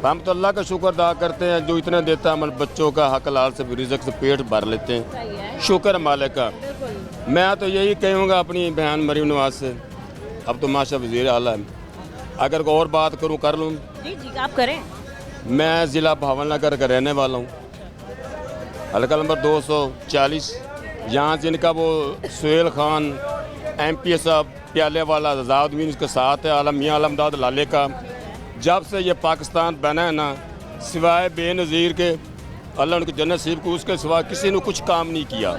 हम तो अल्लाह का शुक्र अदा करते हैं जो इतना देता है, हमारे बच्चों का हक लाल से रिज़्क़ से पेट भर लेते हैं, शुक्र मालिक का। मैं तो यही कहूँगा अपनी बहन मरीम नवाज से, अब तो माशा वज़ीर आला है, अगर और बात करूँ कर लूँ। जी आप करें। मैं ज़िला भावनगर का रहने वाला हूँ, हल्का नंबर 240। यहाँ जिनका वो सुहेल खान MP साहब प्याले वाला आज़ाद मीन उसके साथ है, आलम मियाँ आलमदाद लाले का। जब से ये पाकिस्तान बना है ना, सिवाय बेनज़ीर के, अल्लाह उनके जन्नत नसीब को, उसके सिवा किसी ने कुछ काम नहीं किया।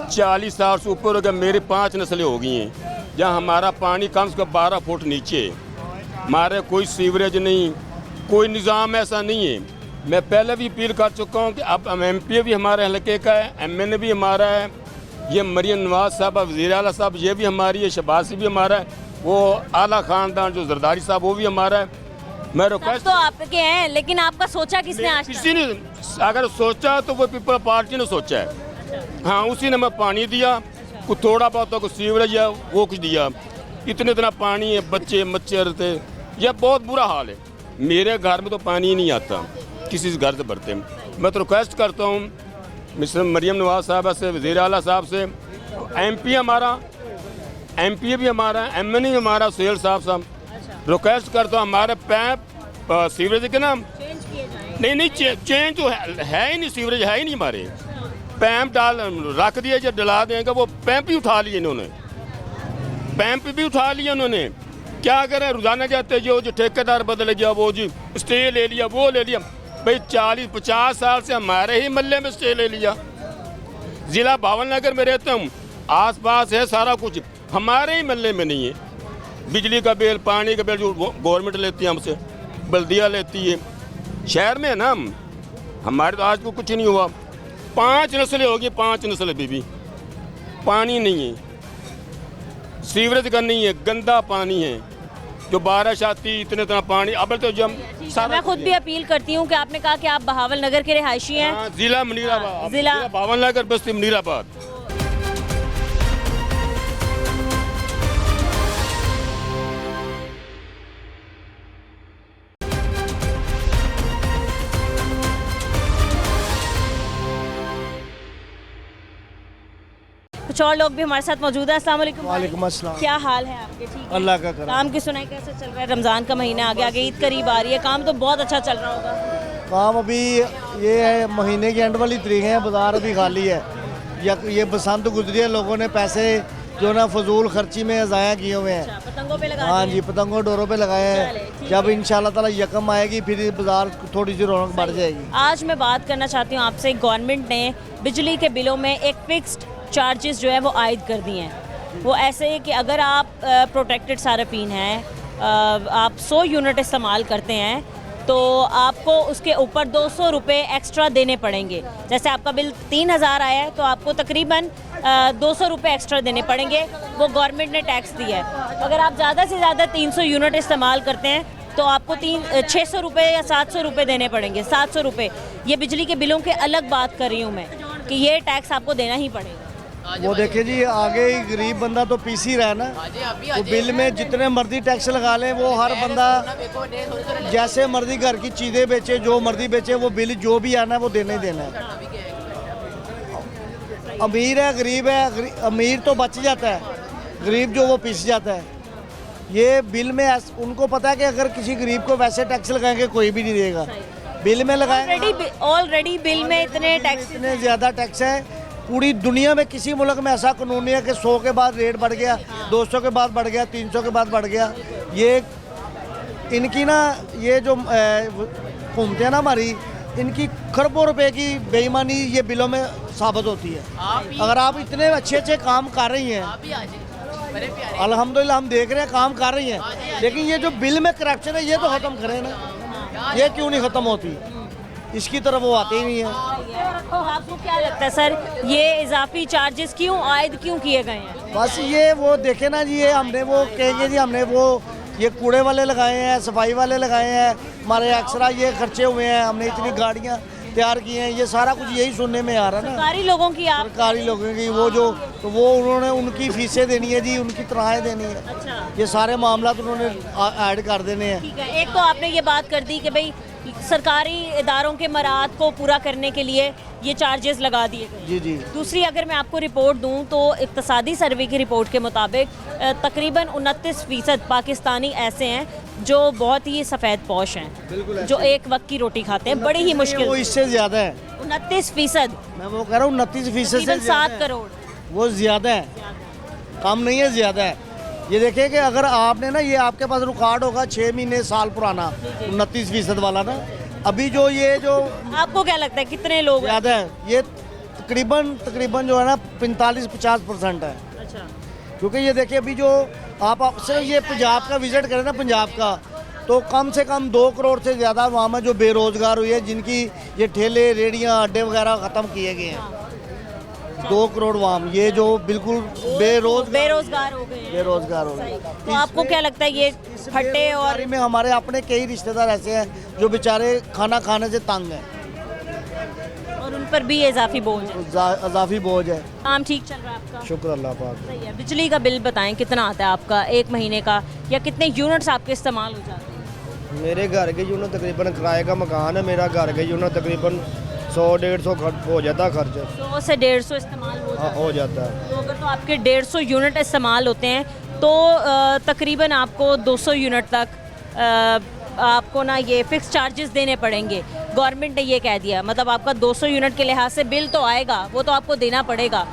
40 साल से ऊपर हो गया, मेरी 5 नस्लें हो गई हैं। जहाँ हमारा पानी कम से कम 12 फुट नीचे, हमारे कोई सीवरेज नहीं, कोई निज़ाम ऐसा नहीं है। मैं पहले भी अपील कर चुका हूँ कि अब MP भी हमारे हल्के का है, MN भी हमारा है, ये मरीम नवाज साहब, वज़ीर आला साहब ये भी हमारी है, शहबाज भी हमारा है, वो आला ख़ानदान जो जरदारी साहब वो भी हमारा है। मैं सब रिक्वेस्ट तो आपके हैं, लेकिन आपका सोचा किसने आज तक? किसी ने अगर सोचा तो वो पीपल पार्टी ने सोचा है। हाँ, उसी ने मैं पानी दिया, कुछ थोड़ा बहुत कुछ सीवरेज है वो कुछ दिया। इतना पानी है, बच्चे मच्छर थे, यह बहुत बुरा हाल है। मेरे घर में तो पानी ही नहीं आता, किसी से घर से भरते। मैं तो रिक्वेस्ट करता हूँ मिस्टर मरियम नवाज साहब से, वज़ीर आला साहब से, MP हमारा, MP भी हमारा, MN भी हमारा, सुहेल साहब रिक्वेस्ट करता हूँ हमारे पैप सीवरेज के नाम चेंज किए जाएं। नहीं चेंज तो है ही नहीं, सीवरेज है ही नहीं हमारे। पैप डाल रख दिए, जब डला देंगे वो पैप भी उठा लिए इन्होंने, पैप भी उठा लिए उन्होंने। क्या करें, रोजाना जाते जो ठेकेदार बदल गया, वो जी स्टे ले लिया, वो ले लिया। भाई 40-50 साल से हमारे ही महल्ले में स्टे ले लिया। ज़िला भावनगर में रहता हूँ, आस पास है सारा कुछ, हमारे ही महल्ले में नहीं है। बिजली का बिल, पानी का बिल जो गवर्नमेंट लेती है हमसे, बल्दिया लेती है। शहर में है ना हमारे तो आज को कुछ नहीं हुआ। 5 नस्लें होगी, 5 नस्लें बीबी, पानी नहीं है, सीवरेज का नहीं है, गंदा पानी है। जो बारिश आती इतना पानी, अब तो जब मैं खुद भी अपील करती हूँ कि आपने कहा कि आप बहावल नगर के रिहायशी हैं। हाँ, जिला मुनीराबाद, जिला भावनगर, बस्ती मुनीराबाद। कुछ और लोग भी हमारे साथ मौजूद है। अस्सलाम वालेकुम। वालेकुम अस्सलाम। क्या हाल है आपके? ठीक है। अल्लाह का करम। काम की सुनाई कैसे चल रहा है? रमज़ान का महीना आगे आगे ईद करीब आ रही है, काम तो बहुत अच्छा चल रहा होगा। काम अभी ये है, महीने की एंड वाली तारीख है, बाजार अभी खाली है। ये बसंत गुजरी है, लोगों ने पैसे जो ना फजूल खर्ची में ज़ाया किए हुए हैं। पतंगों पे लगा हाँ दिए? जी, पतंगों डोरों पे लगाए चले, हैं। ठीक जब इंशाल्लाह ताला यकम आएगी फिर बाजार थोड़ी सी रौनक बढ़ जाएगी। आज मैं बात करना चाहती हूँ आपसे, गवर्नमेंट ने बिजली के बिलों में एक फिक्स्ड चार्जेस जो है वो आयद कर दिए हैं। वो ऐसे है कि अगर आप प्रोटेक्टेड साराफीन हैं, आप 100 यूनिट इस्तेमाल करते हैं तो आपको उसके ऊपर 200 रुपये एक्स्ट्रा देने पड़ेंगे। जैसे आपका बिल 3000 आया है तो आपको तकरीबन 200 रुपये एक्स्ट्रा देने पड़ेंगे, वो गवर्नमेंट ने टैक्स दिया है। अगर आप ज़्यादा से ज़्यादा 300 यूनिट इस्तेमाल करते हैं तो आपको 600 रुपये या 700 रुपये देने पड़ेंगे। 700 रुपये, ये बिजली के बिलों के अलग बात कर रही हूँ मैं, कि ये टैक्स आपको देना ही पड़ेगा। वो देखिए जी, आगे ही गरीब बंदा तो पीस ही रहा है ना। तो बिल में जितने मर्जी टैक्स लगा लें, वो हर बंदा जैसे मर्जी घर की चीज़ें बेचे, जो मर्जी बेचे, वो बिल जो भी आना है वो देना ही देना है। अमीर है गरीब है, अमीर तो बच जाता है, गरीब जो वो पीस जाता है। ये बिल में उनको पता है कि अगर किसी गरीब को वैसे टैक्स लगाएंगे कोई भी नहीं देगा। बिल में लगाएंगे, ऑलरेडी बिल में इतने टैक्स, इतने ज़्यादा टैक्स है। पूरी दुनिया में किसी मुल्क में ऐसा कानून नहीं है कि 100 के बाद रेट बढ़ गया, 200 के बाद बढ़ गया, 300 के बाद बढ़ गया। ये इनकी ना, ये जो घूमते हैं ना हमारी, इनकी खरबों रुपए की बेईमानी ये बिलों में साबित होती है। अगर आप इतने अच्छे अच्छे काम कर रही हैं, अल्हम्दुलिल्लाह हम देख रहे हैं काम कर रही हैं, लेकिन ये जो बिल में करप्शन है ये तो ख़त्म करें ना। ये क्यों नहीं ख़त्म होती, इसकी तरफ वो आते ही नहीं है। तो आपको क्या लगता है सर, ये इजाफी चार्जेस क्यों आयद क्यों किए गए हैं? बस ये वो देखे ना जी, ये हमने वो कहेंगे जी, हमने वो ये कूड़े वाले लगाए हैं, सफाई वाले लगाए हैं, हमारे एक्स्ट्रा ये खर्चे हुए हैं, हमने इतनी गाड़ियाँ तैयार की हैं, ये सारा कुछ यही सुनने में आ रहा है ना। सरकारी लोगों की, आप सरकारी लोगों की वो जो, तो वो उन्होंने उनकी फीसें देनी है जी, उनकी तनख्वाहें देनी है। अच्छा, ये सारे मामला तो उन्होंने ऐड कर देने हैं। ठीक है। एक तो आपने ये बात कर दी कि भाई सरकारी इदारों के मराद को पूरा करने के लिए ये चार्जेस लगा दिए गए। जी जी। दूसरी अगर मैं आपको रिपोर्ट दूं तो इक्तसादी सर्वे की रिपोर्ट के मुताबिक तकरीबन 29% पाकिस्तानी ऐसे हैं जो बहुत ही सफ़ेद पोश हैं, जो एक वक्त की रोटी खाते हैं बड़ी ही मुश्किल। वो इससे ज़्यादा है, 29%। मैं वो कह रहा हूँ 29% से 7 करोड़, वो ज़्यादा है, कम नहीं है, ज़्यादा है। ये देखिए कि अगर आपने ना, ये आपके पास रिकॉर्ड होगा 6 महीने साल पुराना 29% वाला ना, अभी जो ये जो आपको क्या लगता है कितने लोग हैं? ज़्यादा है, ये तकरीबन जो है ना 45-50% है। अच्छा, क्योंकि ये देखिए अभी जो आप सिर्फ ये पंजाब का विज़िट करें ना, पंजाब का, तो कम से कम 2 करोड़ से ज़्यादा वहाँ में जो बेरोज़गार हुई है, जिनकी ये ठेले रेहड़ियाँ अड्डे वगैरह ख़त्म किए गए हैं। 2 करोड़ वाम, ये जो बिल्कुल बेरोजगार हो गए हैं। बेरोजगार हो गए। तो आपको क्या लगता है ये फट्टे और बेरोजगारी में हमारे अपने कई रिश्तेदार ऐसे हैं जो बेचारे खाना खाने से तंग हैं, उन पर भी इजाफी बोझ है। अजाफी बोझ है। काम ठीक चल रहा है आपका? शुक्र अल्लाह पाक। सही है। बिजली का बिल बताएं कितना आता है आपका एक महीने का, या कितने यूनिट्स आपके इस्तेमाल हो जाते हैं? मेरे घर के यूनिट तकरीबन किराए का मकान है, मेरा घर के यूनिट तकरीबन 100-150 हो जाता खर्च। 100 से 150 इस्तेमाल हो जाता है। हो जाता है। तो अगर तो आपके 150 यूनिट इस्तेमाल होते हैं तो तकरीबन आपको 200 यूनिट तक आपको ना ये फिक्स चार्जेस देने पड़ेंगे। गवर्नमेंट ने ये कह दिया, मतलब आपका 200 यूनिट के लिहाज से बिल तो आएगा, वो तो आपको देना पड़ेगा,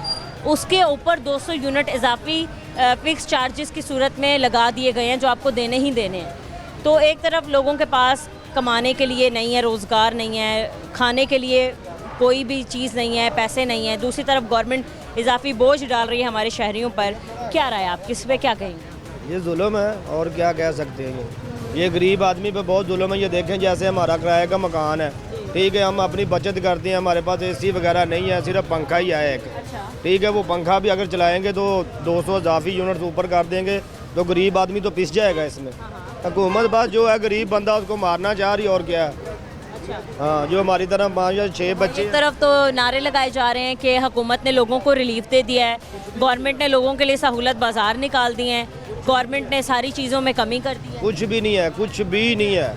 उसके ऊपर 200 यूनिट इजाफी फिक्स चार्जेस की सूरत में लगा दिए गए हैं जो आपको देने ही देने हैं। तो एक तरफ लोगों के पास कमाने के लिए नहीं है, रोज़गार नहीं है, खाने के लिए कोई भी चीज़ नहीं है, पैसे नहीं है, दूसरी तरफ गवर्नमेंट इजाफी बोझ डाल रही है हमारे शहरियों पर। क्या राय आप, किस पे क्या कहेंगे? ये जुल्म है और क्या कह सकते हैं। ये गरीब आदमी पे बहुत जुल्म है। ये देखें जैसे हमारा किराए का मकान है, ठीक है, हम अपनी बचत करते हैं, हमारे पास एसी वगैरह नहीं है, सिर्फ पंखा ही है एक, ठीक है, वो पंखा भी अगर चलाएंगे तो 200 इजाफी यूनिट ऊपर कर देंगे तो गरीब आदमी तो पिस जाएगा इसमें। हुकूमत बस जो है गरीब बंदा उसको मारना चाह रही और क्या है। हाँ, जो हमारी तरह 5 या 6 बच्चे। एक तरफ तो नारे लगाए जा रहे हैं कि हुकूमत ने लोगों को रिलीफ दे दिया है, गवर्नमेंट ने लोगों के लिए सहूलत बाजार निकाल दी हैं, गवर्नमेंट ने सारी चीज़ों में कमी कर दी है। कुछ भी नहीं है, कुछ भी नहीं है।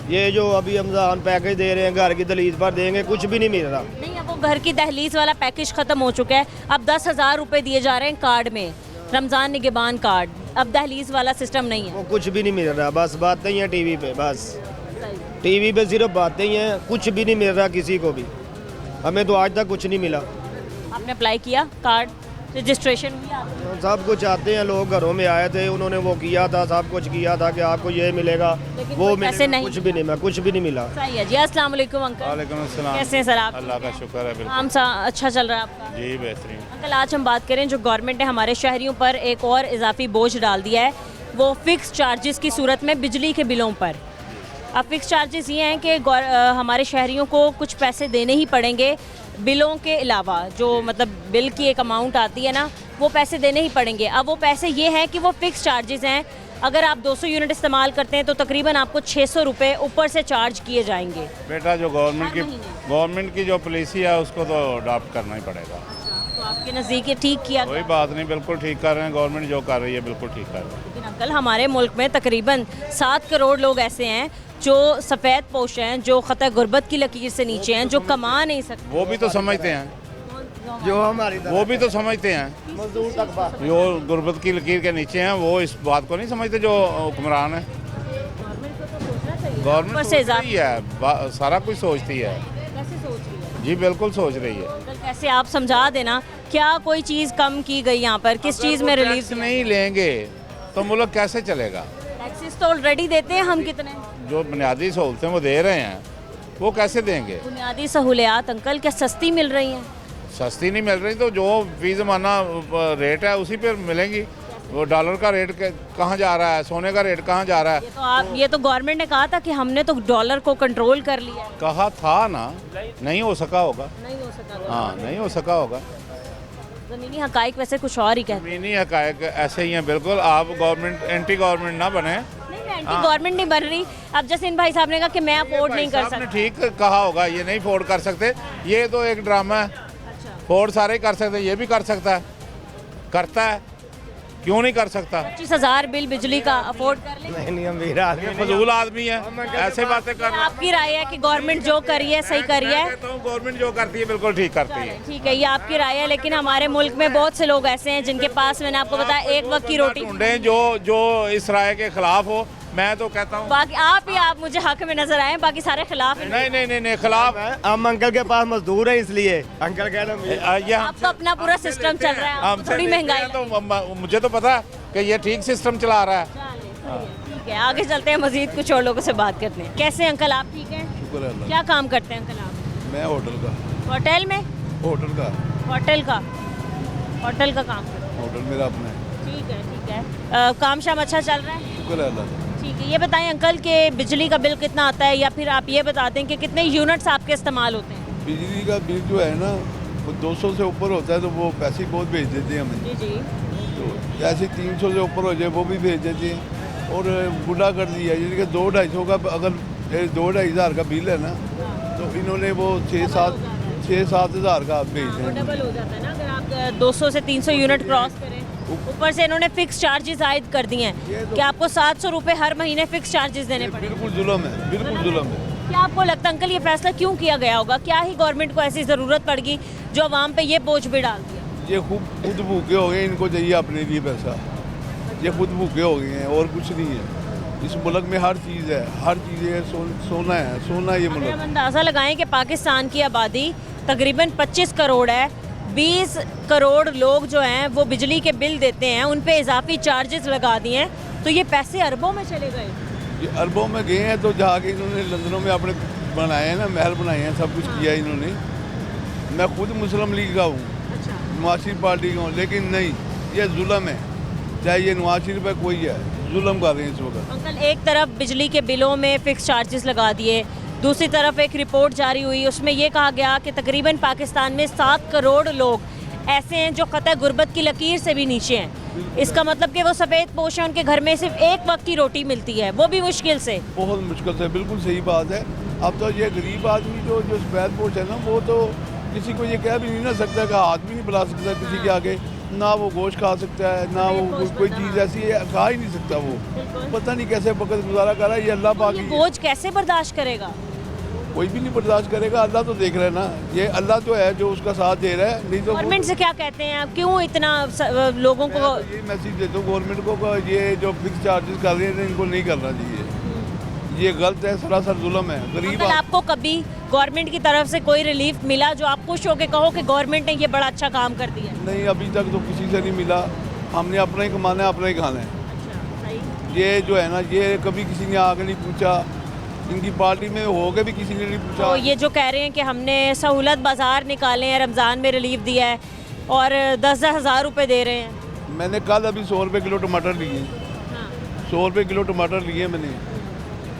ये जो अभी रमज़ान पैकेज दे रहे हैं घर की दहलीज पर देंगे, कुछ भी नहीं मिल रहा। नहीं, अब वो घर की दहलीज वाला पैकेज ख़त्म हो चुका है। अब 10,000 रुपये दिए जा रहे हैं कार्ड में, रमज़ान निगहबान कार्ड। अब दहलीज वाला सिस्टम नहीं है। वो कुछ भी नहीं मिल रहा, बस बातें ही हैं टीवी पे, बस टीवी पे सिर्फ बातें ही हैं, कुछ भी नहीं मिल रहा किसी को भी। हमें तो आज तक कुछ नहीं मिला। आपने अप्लाई किया कार्ड, रजिस्ट्रेशन हुई आपकी? सब कुछ आते हैं लोग, घरों में आए थे, उन्होंने वो किया था, सब कुछ किया था कि आपको ये मिलेगा, वो पैसे नहीं, कुछ भी नहीं मिला, कुछ भी नहीं मिला। सही है जी। अस्सलाम वालेकुम अंकल। वालेकुम अस्सलाम। कैसे हैं सर आप? अल्लाह का शुक्र है, बिल्कुल काम सा अच्छा चल रहा है आपका? जी बेहतरीन। अंकल, आज हम बात करें जो गवर्नमेंट ने हमारे शहरियों पर एक और इजाफी बोझ डाल दिया है, वो फिक्स चार्जेस की सूरत में बिजली के बिलों पर। अब फिक्स चार्जेस ये हैं कि हमारे शहरियों को कुछ पैसे देने ही पड़ेंगे बिलों के अलावा, जो मतलब बिल की एक अमाउंट आती है ना, वो पैसे देने ही पड़ेंगे। अब वो पैसे ये हैं कि वो फिक्स चार्जेस हैं। अगर आप 200 यूनिट इस्तेमाल करते हैं तो तकरीबन आपको 600 रुपये ऊपर से चार्ज किए जाएंगे। बेटा जो गवर्नमेंट की जो पॉलिसी है उसको तो अडॉप्ट करना ही पड़ेगा। तो आपके नज़दीक ये ठीक किया? कोई बात नहीं, बिल्कुल ठीक कर रहे हैं, गवर्नमेंट जो कर रही है बिल्कुल ठीक कर रही है। लेकिन अंकल, हमारे मुल्क में तकरीबन 7 करोड़ लोग ऐसे हैं जो सफ़ेद पोश हैं, जो ख़तरे गुर्बत की लकीर से नीचे हैं, जो कमा नहीं सकते। वो भी तो समझते हैं, जो हमारी वो भी तो समझते हैं, मजदूर तक बात। जो गुर्बत की लकीर के नीचे हैं वो इस बात को नहीं समझते जो हुक्मरान है। गवर्नमेंट सोच रही है, सारा कुछ सोचती है। कैसे सोच रही है? जी बिल्कुल सोच रही है। अंकल, कैसे आप समझा देना, क्या कोई चीज़ कम की गई यहाँ पर? किस चीज़ में रिलीफ टैक्स नहीं लेंगे तो मुल्क कैसे चलेगा? टैक्सेस तो ऑलरेडी देते हैं हम, कितने जो बुनियादी सहूलतें वो दे रहे हैं वो कैसे देंगे? बुनियादी सहूलियात अंकल क्या सस्ती मिल रही हैं? सस्ती नहीं मिल रही तो जो फी ज़माना रेट है उसी पर मिलेंगी। वो डॉलर का रेट कहाँ जा रहा है, सोने का रेट कहाँ जा रहा है? ये तो गवर्नमेंट ने कहा था कि हमने तो डॉलर को कंट्रोल कर लिया है। कहा था ना, नहीं हो सका होगा। नहीं हो सका। हाँ, नहीं हो सका होगा। ज़मीनी हकाइक वैसे कुछ और ही कहते हैं। ज़मीनी हकायक ऐसे ही हैं बिल्कुल। आप गवर्नमेंट एंटी गवर्नमेंट ना बने। नहीं, मैं एंटी गवर्नमेंट नहीं बन रही। अब जैसे इन भाई साहब ने कहा कि मैं अफोर्ड नहीं कर सकता। ठीक कहा होगा, ये नहीं अफोर्ड कर सकते, ये तो एक ड्रामा है। अफोर्ड सारे कर सकते, ये भी कर सकता है, करता है, क्यों नहीं कर सकता? 25,000 बिल बिजली का अफोर्ड कर ले? नहीं, अमीर आदमी फजूल आदमी है, ऐसे बातें कर। आपकी राय है कि गवर्नमेंट जो कर रही है सही कर रही है? गवर्नमेंट जो करती है बिल्कुल ठीक करती है। ठीक है, ये आपकी राय है, लेकिन हमारे मुल्क में बहुत से लोग ऐसे हैं जिनके पास, मैंने आपको बताया, एक वक्त की रोटी। ढूंढे जो इस राय के खिलाफ हो। मैं तो कहता हूँ बाकी आप मुझे हक में नजर आए, बाकी सारे खिलाफ हैं। नहीं खिलाफ है। हम अंकल के पास मजदूर है इसलिए अंकल कह रहे हैं आपका अपना पूरा सिस्टम चल रहा है, आपको थोड़ी महंगाई तो मुझे तो पता है कि ये ठीक सिस्टम चला रहा है। ठीक है, आगे चलते हैं, मजीद कुछ और लोगों से बात करते हैं। कैसे अंकल, आप ठीक हैं? शुक्र है। क्या काम करते हैं अंकल आप? मैं होटल का। होटल में? होटल का काम? होटल मेरा अपना है। ठीक है। काम शाम अच्छा चल रहा है? शुक्र है अल्लाह। ठीक है, ये बताएं अंकल कि बिजली का बिल कितना आता है, या फिर आप ये बता दें कि कितने यूनिट्स आपके इस्तेमाल होते हैं? बिजली का बिल जो है ना वो 200 से ऊपर होता है तो वो पैसे बहुत भेज देते हैं हमें। जी। तो ऐसे 300 से ऊपर हो जाए वो भी भेज देते हैं। और बुढ़ा कर दिया, यानी कि 2-250 का, अगर 2-2.5 हज़ार का बिल है ना, तो इन्होंने वो 6-7 हज़ार का भेज वो दें। डबल हो जाता है ना अगर आप 200 से 300 यूनिट क्रॉस करें। ऊपर से इन्होंने फिक्स चार्जेस आयद कर दिए हैं कि आपको 700 रुपये हर महीने फिक्स चार्जेस देने पड़ेंगे। बिल्कुल जुल्म है, बिल्कुल जुल्म है। क्या आपको लगता है अंकल ये फैसला क्यों किया गया होगा? क्या ही गवर्नमेंट को ऐसी ज़रूरत पड़ गई जो आवाम पे ये बोझ भी डाल दिया? ये खुद भूखे हो गए, इनको चाहिए अपने लिए पैसा। ये खुद भूखे हो गए हैं और कुछ नहीं है। इस मुल्क में हर चीज़ है, हर चीज़ है, सोना है, सोना ये अगर हम मुल्क। अंदाज़ा लगाएं कि पाकिस्तान की आबादी तकरीबन 25 करोड़ है, 20 करोड़ लोग जो हैं वो बिजली के बिल देते हैं, उन पे इजाफी चार्जेस लगा दिए हैं, तो ये पैसे अरबों में चले गए। ये अरबों में गए हैं, तो जाके इन्होंने लंदनों में अपने बनाए हैं ना, महल बनाए हैं, सब कुछ किया इन्होंने। मैं खुद मुस्लिम लीग का हूँ, नवाज शरीफ पार्टी का हूँ, लेकिन नहीं, ये जुल्म है। चाहे ये नवाज शरीफ है कोई है, जुल्म कर रहे हैं इस वक्त। अंकल एक तरफ बिजली के बिलों में फिक्स चार्जेस लगा दिए, दूसरी तरफ एक रिपोर्ट जारी हुई, उसमें ये कहा गया कि तकरीबन पाकिस्तान में 7 करोड़ लोग ऐसे हैं जो ख़तरे गुर्बत की लकीर से भी नीचे हैं। इसका मतलब कि वो सफ़ेद पोश हैं, उनके घर में सिर्फ एक वक्त की रोटी मिलती है, वो भी मुश्किल से। बहुत मुश्किल से, बिल्कुल सही बात है। अब तो ये गरीब आदमी जो सफ़ेद पोश है ना, वो तो किसी को ये कह भी नहीं ना सकता, कि हाथ भी नहीं बुला सकता किसी के आगे, ना वो गोश्त खा सकता है, ना वो कोई चीज़ ऐसी है खा ही नहीं सकता। वो पता नहीं कैसे वक्त गुजारा कर रहा है। ये अल्लाह पाक ये बोझ कैसे बर्दाश्त करेगा? कोई भी नहीं बर्दाश्त करेगा, अल्लाह तो देख रहा है ना। ये अल्लाह तो है जो उसका साथ दे रहा है, नहीं तो गवर्नमेंट से क्या कहते हैं आप, क्यों इतना लोगों को? ये मैसेज देता हूँ गवर्नमेंट को, ये जो फिक्स चार्जेस कर रहे हैं इनको नहीं करना चाहिए, ये गलत है, सरासर जुल्म है। गरीब अंकल आपको कभी गवर्नमेंट की तरफ से कोई रिलीफ मिला जो आप खुश होकर कहो कि गवर्नमेंट ने ये बड़ा अच्छा काम कर दिया? नहीं, अभी तक तो किसी से नहीं मिला। हमने अपना ही कमाना है, अपना ही खाना है। ये जो है ना, ये कभी किसी ने आगे नहीं पूछा, इनकी पार्टी में हो के भी किसी ने नहीं पूछा। तो ये जो कह रहे हैं कि हमने सहूलत बाजार निकाले हैं, रमज़ान में रिलीफ दिया है और 10-10 हज़ार रुपये दे रहे हैं। मैंने कल अभी 100 रुपये किलो टमाटर लिए, 100 रुपये किलो टमाटर लिए मैंने।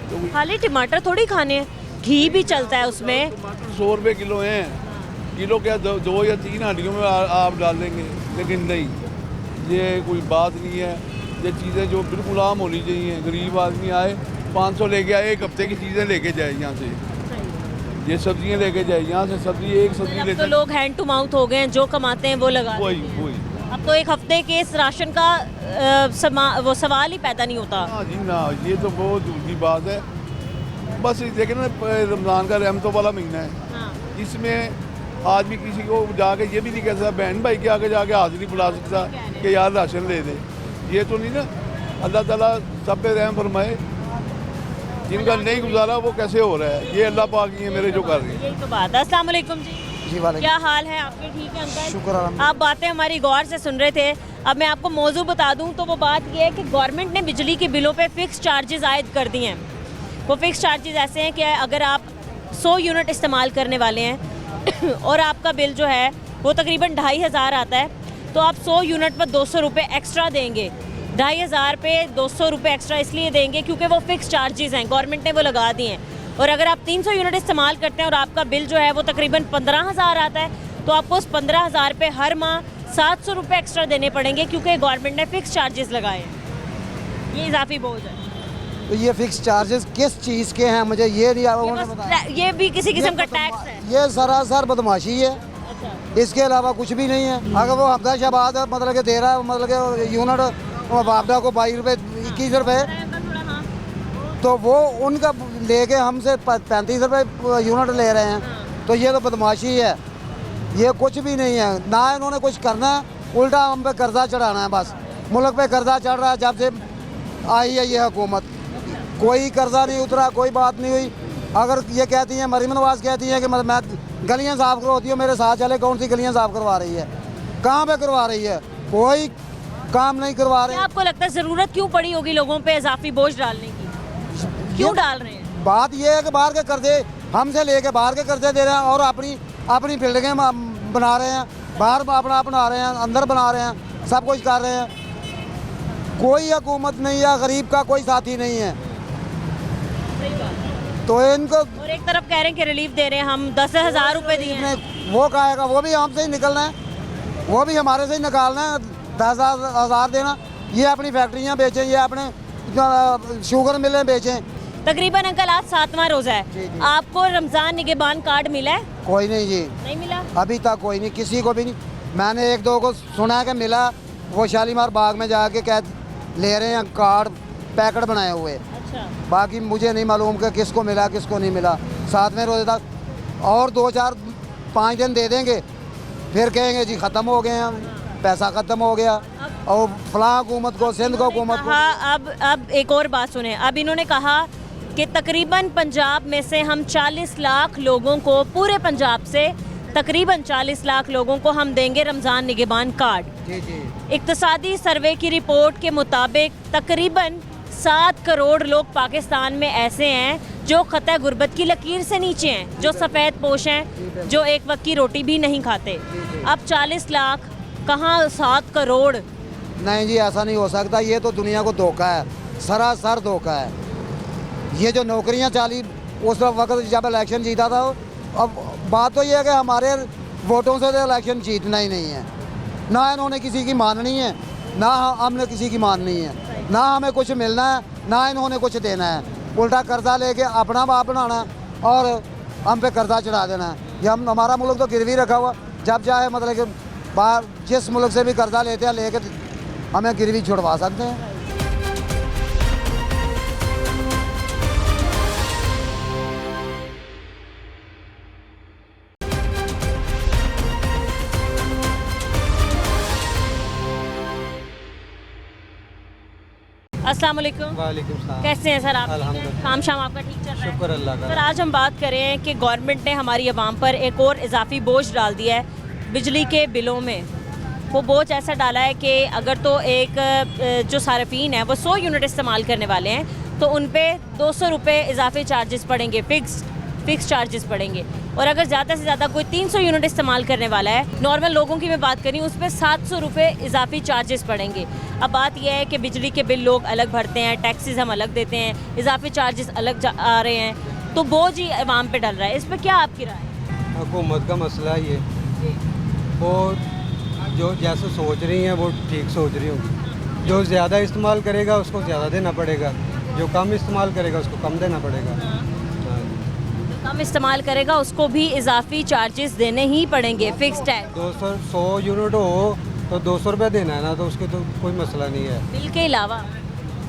तो खाली टमाटर थोड़ी खाने हैं, घी भी चलता है उसमें। 100 रुपये किलो हैं, किलो क्या 2 या 3 हांडियों में आप डाल देंगे, लेकिन नहीं, ये कोई बात नहीं है। ये चीज़ें जो बिल्कुल आम होनी चाहिए, गरीब आदमी आए 500 लेके आए, एक हफ्ते की चीज़ें लेके जाए यहाँ से, ये सब्जियाँ लेके जाए यहाँ से, सब्जी एक सब्जी अब लेते तो लोग हैंड टू माउथ हो गए हैं, जो कमाते हैं वो लगा वही देते हैं। वही। अब तो एक हफ्ते के इस राशन का वो सवाल ही पैदा नहीं होता। हाँ जी ना, ये तो बहुत दूर की बात है। बस देखें ना, रमज़ान का रहमतों वाला महीना है, इसमें आदमी किसी को जाके ये भी नहीं कह सकता, बहन भाई के आगे जाके हाजिरी बुला सकता कि यार राशन ले दे, ये तो नहीं ना। अल्लाह ताला सब पे रहम फरमाए, जिनका नहीं गुजारा वो कैसे हो रहा है, ये अल्लाह पाक ही है मेरे जो कर रहे हैं। यही तो बात है। अस्सलाम वालेकुम जी। जी वालेकुम। क्या हाल है आपके? ठीक है अंकल, शुक्र। आप बातें हमारी गौर से सुन रहे थे। अब मैं आपको मौजू बता दूं तो वो बात ये है कि गवर्नमेंट ने बिजली के बिलों पे फिक्स चार्जेस आयद कर दिए हैं। वो फिक्स चार्जेस ऐसे हैं कि अगर आप 100 यूनिट इस्तेमाल करने वाले हैं और आपका बिल जो है वो तकरीबन 2500 आता है, तो आप 100 यूनिट पर 200 रुपये एक्स्ट्रा देंगे। 2500 पे 200 रुपये एक्स्ट्रा इसलिए देंगे क्योंकि वो फिक्स चार्जेस हैं, गवर्नमेंट ने वो लगा दिए हैं। और अगर आप 300 यूनिट इस्तेमाल करते हैं और आपका बिल जो है वो तकरीबन 15000 आता है, तो आपको उस 15000 पे हर माह 700 रुपये एक्स्ट्रा देने पड़ेंगे, क्योंकि गवर्नमेंट ने फिक्स चार्जेस लगाए हैं। ये इजाफी बोझ है। तो ये फिक्स चार्जेस किस चीज़ के हैं, मुझे ये नहीं बताया। ये भी किसी किस्म का टैक्स है। ये सरासर बदमाशी है, इसके अलावा कुछ भी नहीं है। अगर वो हमदा शहबाद मतलब कि दे रहा है, मतलब कि यूनिट वापडा को 22 रुपये 21 रुपये, तो वो उनका लेके हमसे 35 रुपये यूनिट ले रहे हैं, तो ये तो बदमाशी है, ये कुछ भी नहीं है। ना इन्होंने कुछ करना है, उल्टा हम पे कर्जा चढ़ाना है। बस मुल्क पे कर्जा चढ़ रहा है जब से आई है ये हुकूमत, कोई कर्जा नहीं उतरा, कोई बात नहीं हुई। अगर ये कहती हैं, मरीम नवाज कहती हैं कि मैं गलियाँ साफ़ करवाती हूँ, मेरे साथ चले, कौन सी गलियाँ साफ़ करवा रही है, कहाँ पे करवा रही है, कोई काम नहीं करवा रहे। आपको लगता है ज़रूरत क्यों पड़ी होगी लोगों पे इजाफी बोझ डालने की? क्यों डाल रहे हैं? बात ये है कि बाहर के कर्जे हमसे लेके बाहर के कर्जे दे रहे हैं और अपनी बिल्डिंगें बना रहे हैं, बाहर अपना बना रहे हैं, अंदर बना रहे हैं, सब कुछ कर रहे हैं। कोई हुकूमत नहीं है, गरीब का कोई साथी नहीं है। तो इनको और एक तरफ कह रहे हैं कि रिलीफ दे रहे हैं, हम 10,000 रुपये दिए हैं। वो कहेगा, वो भी हमसे ही निकलना है, वो भी हमारे से ही निकालना है। 10,000 देना, ये अपनी फैक्ट्रियाँ बेचें, ये अपने शुगर मिलें बेचें। तकरीबन अंकल आज 7वां रोज़ा है, आपको रमज़ान निगहबान कार्ड मिला है? कोई नहीं जी, नहीं मिला अभी तक कोई नहीं, किसी को भी नहीं। मैंने एक दो को सुना है कि मिला, वो शालीमार बाग में जाके कह ले रहे हैं कार्ड, पैकेट बनाए हुए। अच्छा। बाकी मुझे नहीं मालूम कि किसको मिला किसको नहीं मिला। 7वें रोज़े तक और 2-4-5 दिन दे देंगे, फिर कहेंगे जी ख़त्म हो गए हैं, पैसा ख़त्म हो गया। और फलां हुकूमत को, सिंध को हुकूमत को। हाँ, अब एक और बात सुने। अब इन्होंने कहा कि तकरीबन पंजाब में से हम 40 लाख लोगों को, पूरे पंजाब से तकरीबन 40 लाख लोगों को हम देंगे रमज़ान निगहबान कार्ड। जी जी। इक्तसादी सर्वे की रिपोर्ट के मुताबिक तकरीबन 7 करोड़ लोग पाकिस्तान में ऐसे हैं जो खतरे गुर्बत की लकीर से नीचे हैं, जो सफ़ेद पोश हैं, जो एक वक्त की रोटी भी नहीं खाते। अब 40 लाख कहाँ, 7 करोड़? नहीं जी, ऐसा नहीं हो सकता। ये तो दुनिया को धोखा है, सरासर धोखा है। ये जो नौकरियां चाली उस वक्त जब इलेक्शन जीता था, अब बात तो ये है कि हमारे वोटों से तो इलेक्शन जीतना ही नहीं है। ना इन्होंने किसी की माननी है, ना हमने किसी की माननी है, ना हमें कुछ मिलना है, ना इन्होंने कुछ देना है। उल्टा कर्जा लेके अपना बाप बनाना और हम पे कर्जा चढ़ा देना है। ये हमारा मुल्क तो गिरवी रखा हुआ, जब चाहे मतलब कि बाहर जिस मुल्क से भी कर्जा लेते हैं लेके हमें गिरवी छुड़वा सकते हैं। अस्सलाम वालेकुम। वालेकुम सलाम। कैसे हैं सर आप? अल्हम्दुलिल्लाह। काम शाम आपका ठीक चल रहा है? शुक्र अल्लाह का। सर आज हम बात करें कि गवर्नमेंट ने हमारी आवाम पर एक और इजाफी बोझ डाल दिया है बिजली के बिलों में। वो बोझ ऐसा डाला है कि अगर तो एक जो सार्फिन है वो 100 यूनिट इस्तेमाल करने वाले हैं तो उन पे 200 रुपये इजाफी चार्जेस पड़ेंगे, फिक्स चार्जेस पड़ेंगे। और अगर ज़्यादा से ज़्यादा कोई 300 यूनिट इस्तेमाल करने वाला है, नॉर्मल लोगों की मैं बात करी, उस पर 700 रुपये इजाफी चार्जेस पड़ेंगे। अब बात यह है कि बिजली के बिल लोग अलग भरते हैं, टैक्सेस हम अलग देते हैं, इजाफी चार्जेस अलग आ रहे हैं, तो बोझ ही आवाम पे डल रहा है। इस पर क्या आपकी राय है? हुकूमत का मसला ये, वो जो जैसे सोच रही हैं वो ठीक सोच रही होगी। जो ज़्यादा इस्तेमाल करेगा उसको ज़्यादा देना पड़ेगा, जो कम इस्तेमाल करेगा उसको कम देना पड़ेगा। कम इस्तेमाल करेगा उसको भी इजाफी चार्जेस देने ही पड़ेंगे, फिक्स्ड है। 100 यूनिट हो तो 200 रुपये देना है ना, तो उसके तो कोई मसला नहीं है। बिल के अलावा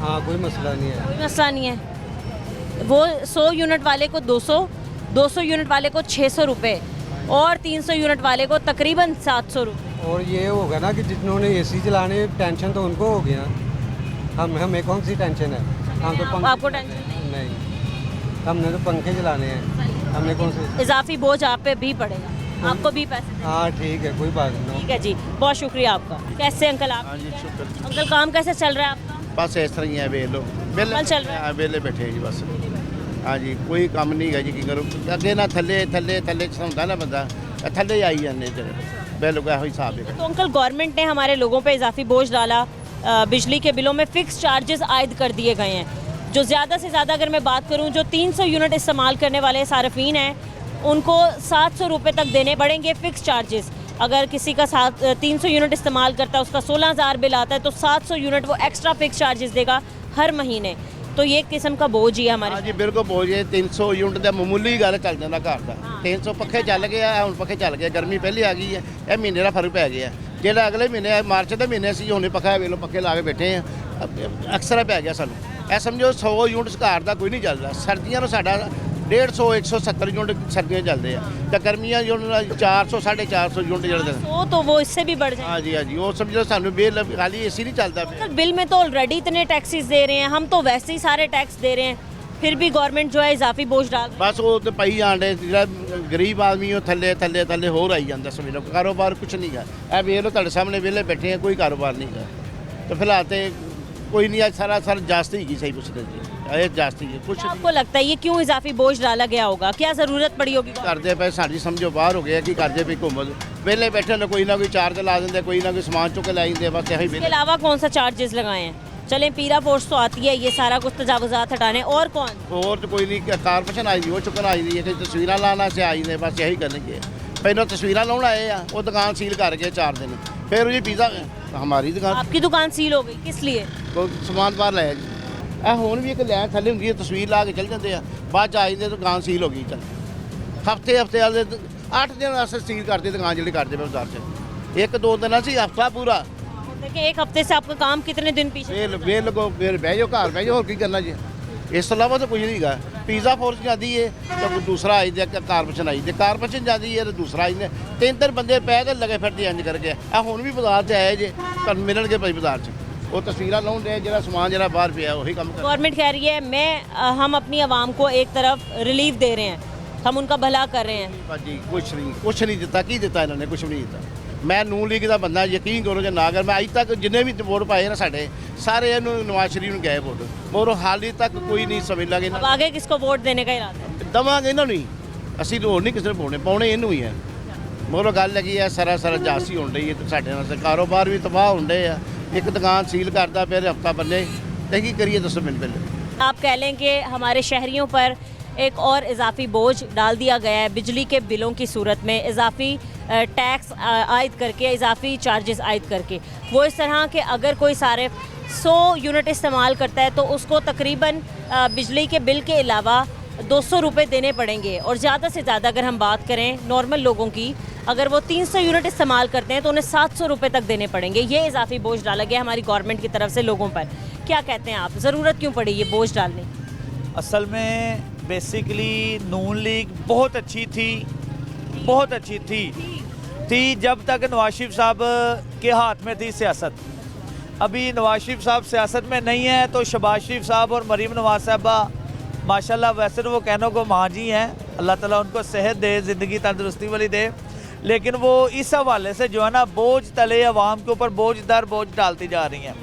हाँ, कोई मसला नहीं है। कोई मसला नहीं है। वो 100 यूनिट वाले को 200 यूनिट वाले को 600 रुपये और 300 यूनिट वाले को तकरीबन 700 रुपये। और ये होगा ना कि जिन्होंने एसी चलाने टेंशन तो उनको होगी ना, हमें कौन सी टेंशन है? हम तो आपको टेंशन नहीं, हमने तो पंखे चलाने हैं, हमने कौन से। इजाफी बोझ आप पे भी पड़ेगा, आपको भी पैसे। हाँ ठीक है, कोई बात नहीं। ठीक है जी, बहुत शुक्रिया आपका। कैसे अंकल आप? हाँ जी शुक्र। अंकल काम कैसे चल रहा है आपका? बस इस तरह ही है, वेल लो कल चल रहा है? वेले बैठे जी बस। हाँ जी, कोई काम नहीं है जी, की करो अगे ना थले थले थले चढ़ाता ना बंदा, थले आई जाने बिल का हिसाब है। तो अंकल गवर्नमेंट ने हमारे लोगों पे इजाफी बोझ डाला, बिजली के बिलों में फ़िक्स चार्जेस आयद कर दिए गए हैं। जो ज़्यादा से ज़्यादा अगर मैं बात करूं, जो 300 यूनिट इस्तेमाल करने वाले सार्फिन हैं उनको 700 रुपये तक देने पड़ेंगे फ़िक्स चार्जेस। अगर किसी का 300 यूनिट इस्तेमाल करता है, उसका 16,000 बिल आता है, तो 700 यूनिट वो एक्स्ट्रा फ़िक्स चार्जेस देगा हर महीने। तो ये एक किस्म का बोझ ही है हमारे। हाँ जी बिल्कुल बोझ है। 300 यूनिट का मामूली गल चल जाता घर का। 300 पखे चल गए, हम पखे चल गए, गर्मी पहले आ गई है, यह महीने का फर्क पै गया। जो अगले महीने मार्च के महीने से हमने पखा वेलो पखे ला के बैठे हैं, अक्सर पै गया सानू। ਇਹ ਸਮਝੋ 100 ਯੂਨਿਟ ਘਰ ਦਾ ਕੋਈ ਨਹੀਂ ਚੱਲਦਾ। ਸਰਦੀਆਂ ਨੂੰ ਸਾਡਾ 150 170 ਯੂਨਿਟ ਸਰਦੀਆਂ ਚੱਲਦੇ ਆ, ਤੇ ਗਰਮੀਆਂ ਯੂਨਿਟ 400 450 ਯੂਨਿਟ ਚੱਲਦੇ ਨੇ। ਉਹ तो वो इससे भी बढ़ जाए। हाँ जी हाँ जी, वो समझो सानू बिल खाली एसी नहीं चलता। बिल में तो ऑलरेडी इतने टैक्सेस दे रहे हैं, हम तो वैसे ही सारे टैक्स दे रहे हैं, फिर भी गवर्नमेंट जो है इजाफी बोझ डाल। बस वो तो पई जान डे, ਜਿਹੜਾ गरीब आदमी ਉਹ ਥੱਲੇ ਥੱਲੇ ਥੱਲੇ ਹੋਰ ਆਈ ਜਾਂਦਾ ਸਮਝ ਲਓ। ਕਾਰੋਬਾਰ ਕੁਛ ਨਹੀਂ ਗਾ। ਇਹ ਵੇਖ ਲਓ ਤੁਹਾਡੇ ਸਾਹਮਣੇ ਵਿਹਲੇ ਬੈਠੇ ਆ, ਕੋਈ ਕਾਰੋਬਾਰ ਨਹੀਂ ਗਾ। तो फिलहाल तो कोई नहीं, आज सारा जास्ती ही सही कुछ नहीं, जास्ती है कुछ। आपको लगता है ये क्यों इजाफी बोझ डाला गया होगा? क्या ज़रूरत पड़ी होगी? करते पे साड़ी समझो बाहर हो गया कि करते पे घूमत वेले बैठे ना, कोई ना कोई चार्ज ला देंगे, कोई ना कोई सामान चुक के ला देंगे, बस यही। इसके अलावा कौन सा चार्जेस लगाए हैं? चलें, पीरा फोर्स तो आती है, ये सारा कुछ तजावुज़ात हटाने, और कौन? और तो कोई नहीं, कारपोरेशन आई वो चुकन आई है कि तस्वीर लाना से आई ने, बस यही करेंगे। पहले तस्वीर लाने आए हैं, वो दुकान सील करके 4 दिन, फिर जी पिज़्ज़ा हमारी दुकान। आपकी दुकान सील हो गई, किस लिए? तो सामान बाहर लाया जी। ਇਹ ਹੁਣ ਵੀ ਇੱਕ ਲੈਣ ਥੱਲੇ ਹੁੰਦੀ ਹੈ, ਤਸਵੀਰ ਲਾ ਕੇ ਚੱਲ ਜਾਂਦੇ ਆ, ਬਾਅਦ ਚ ਆ ਜਾਂਦੇ ਦੁਕਾਨ ਸੀਲ ਹੋ ਗਈ। ਚੱਲ ਹਫਤੇ ਵਾਲੇ 8 ਦਿਨ ਵਾਸਤੇ ਸੀਲ ਕਰਦੇ ਦੁਕਾਨ ਜਿਹੜੀ ਕਰਦੇ ਪਏ ਬਾਜ਼ਾਰ 'ਚ। 1-2 ਦਿਨਾਂ ਸੀ ਹਫਤਾ पूरा। देखिए एक हफ्ते से आपका काम कितने दिन पीछे? ਵੇਲ ਲਗੋ ਫਿਰ ਬਹਿ ਜਾਓ ਘਰ ਬਹਿ ਜਾਓ, ਹੋਰ ਕੀ ਕਰਨਾ ਜੀ। ਇਸ ਤੋਂ ਇਲਾਵਾ ਤਾਂ ਕੁਝ ਨਹੀਂ ਹੈਗਾ। ਪੀਜ਼ਾ ਫੋਰਸ ਜਾਂਦੀ ਹੈ ਤਾਂ ਦੂਸਰਾ ਆਈ ਦੇ ਕਾਰਪੋਰੇਸ਼ਨ ਆਈ ਤੇ ਕਾਰਪੋਰੇਸ਼ਨ ਜਾਂਦੀ ਹੈ ਤੇ ਦੂਸਰਾ ਆਈ ਨੇ 3 ਬੰਦੇ ਪੈਦਲ ਲੱਗੇ ਫਿਰਦੇ ਇੰਜ ਕਰਕੇ। ਇਹ ਹੁਣ ਵੀ ਬਾਜ਼ਾਰ 'ਚ ਆਏ ਜੇ, ਤੁਹਾਨੂੰ ਮਿਲਣਗੇ ਭਾਈ ਬਾਜ਼ਾਰ 'ਚ। ਉਹ ਤਸਵੀਰਾਂ ਲਾਉਣ ਦੇ ਜਿਹੜਾ ਸਮਾਨ ਜਿਹੜਾ ਬਾਹਰ ਪਿਆ ਉਹੀ ਕੰਮ ਕਰ। गवर्नमेंट कह रही है हम अपनी आवाम को एक तरफ रिलीफ दे रहे हैं, हम उनका भला कर रहे हैं। ਭਾਜੀ ਕੁਛ ਨਹੀਂ ਦਿੱਤਾ। ਕੀ ਦਿੱਤਾ ਇਹਨਾਂ ਨੇ? ਕੁਛ ਵੀ ਨਹੀਂ ਦਿੱਤਾ। ਮੈਂ ਨੂਨ ਲੀਗ ਦਾ ਬੰਦਾ, ਯਕੀਨ ਕਰੋ ਜੇ ਨਾ ਕਰ, ਮੈਂ ਅੱਜ ਤੱਕ ਜਿੰਨੇ ਵੀ ਵੋਟ ਪਾਏ ਨਾ ਸਾਡੇ ਸਾਰੇ ਇਹਨੂੰ ਨਵਾਜ਼ ਸ਼ਰੀਫ ਨੂੰ ਗਏ ਵੋਟ, ਮਗਰ ਹਾਲੇ ਤੱਕ ਕੋਈ ਨਹੀਂ ਸਮਝ ਲੱਗੇ। अब आगे किसको वोट देने का इरादा है? ਦਵਾਂਗੇ ਇਹਨਾਂ ਨੂੰ ਹੀ, ਅਸੀਂ ਹੋਰ ਨਹੀਂ ਕਿਸੇ ਨੂੰ ਪਾਉਣੇ ਇਹਨੂੰ ਹੀ ਹੈ। ਮਗਰ ਗੱਲ ਹੈਗੀ ਹੈ ਸਾਰਾ ਜਾਸੀ ਹੋਣ ਰਹੀ ਹੈ ਤੇ ਸਾਡੇ ਨਾਲ ਕਾਰੋਬਾਰ ਵੀ ਤਬਾਹ ਹੋਣ ਰਹੇ ਆ। ਇੱਕ ਦੁਕਾਨ ਸੀਲ ਕਰਦਾ ਫਿਰ ਹਫਤਾ ਬੰਨੇ ਤੇ ਕੀ ਕਰੀਏ ਦੱਸੋ ਮੈਨੂੰ ਪਹਿਲੇ। आप कह लें कि हमारे शहरियों पर एक और इजाफी बोझ डाल दिया गया है। बिजली के बिलों की सूरत में इजाफी टैक्स आयद करके, इजाफी चार्जेस आयद करके, वो इस तरह के अगर कोई सारिफ 100 यूनिट इस्तेमाल करता है तो उसको तकरीबन बिजली के बिल के अलावा 200 रुपये देने पड़ेंगे। और ज़्यादा से ज़्यादा अगर हम बात करें नॉर्मल लोगों की, अगर वो 300 यूनिट इस्तेमाल करते हैं तो उन्हें 700 रुपये तक देने पड़ेंगे। ये इजाफी बोझ डाला गया हमारी गवर्नमेंट की तरफ से लोगों पर। क्या कहते हैं आप, ज़रूरत क्यों पड़ी ये बोझ डालने? असल में बेसिकली नून लीग बहुत अच्छी थी, बहुत अच्छी थी जब तक नवाज शरीफ साहब के हाथ में थी सियासत। अभी नवाज शरीफ साहब सियासत में नहीं है तो शहबाज शरीफ साहब और मरीम नवाज साहबा माशाल्लाह, वैसे तो वो कहने को माँ जी हैं, अल्लाह ताला उनको सेहत दे, ज़िंदगी तंदुरुस्ती वाली दे, लेकिन वो इस हवाले से जो है ना बोझ तले अवाम के ऊपर बोझ दर बोझ डालती जा रही हैं।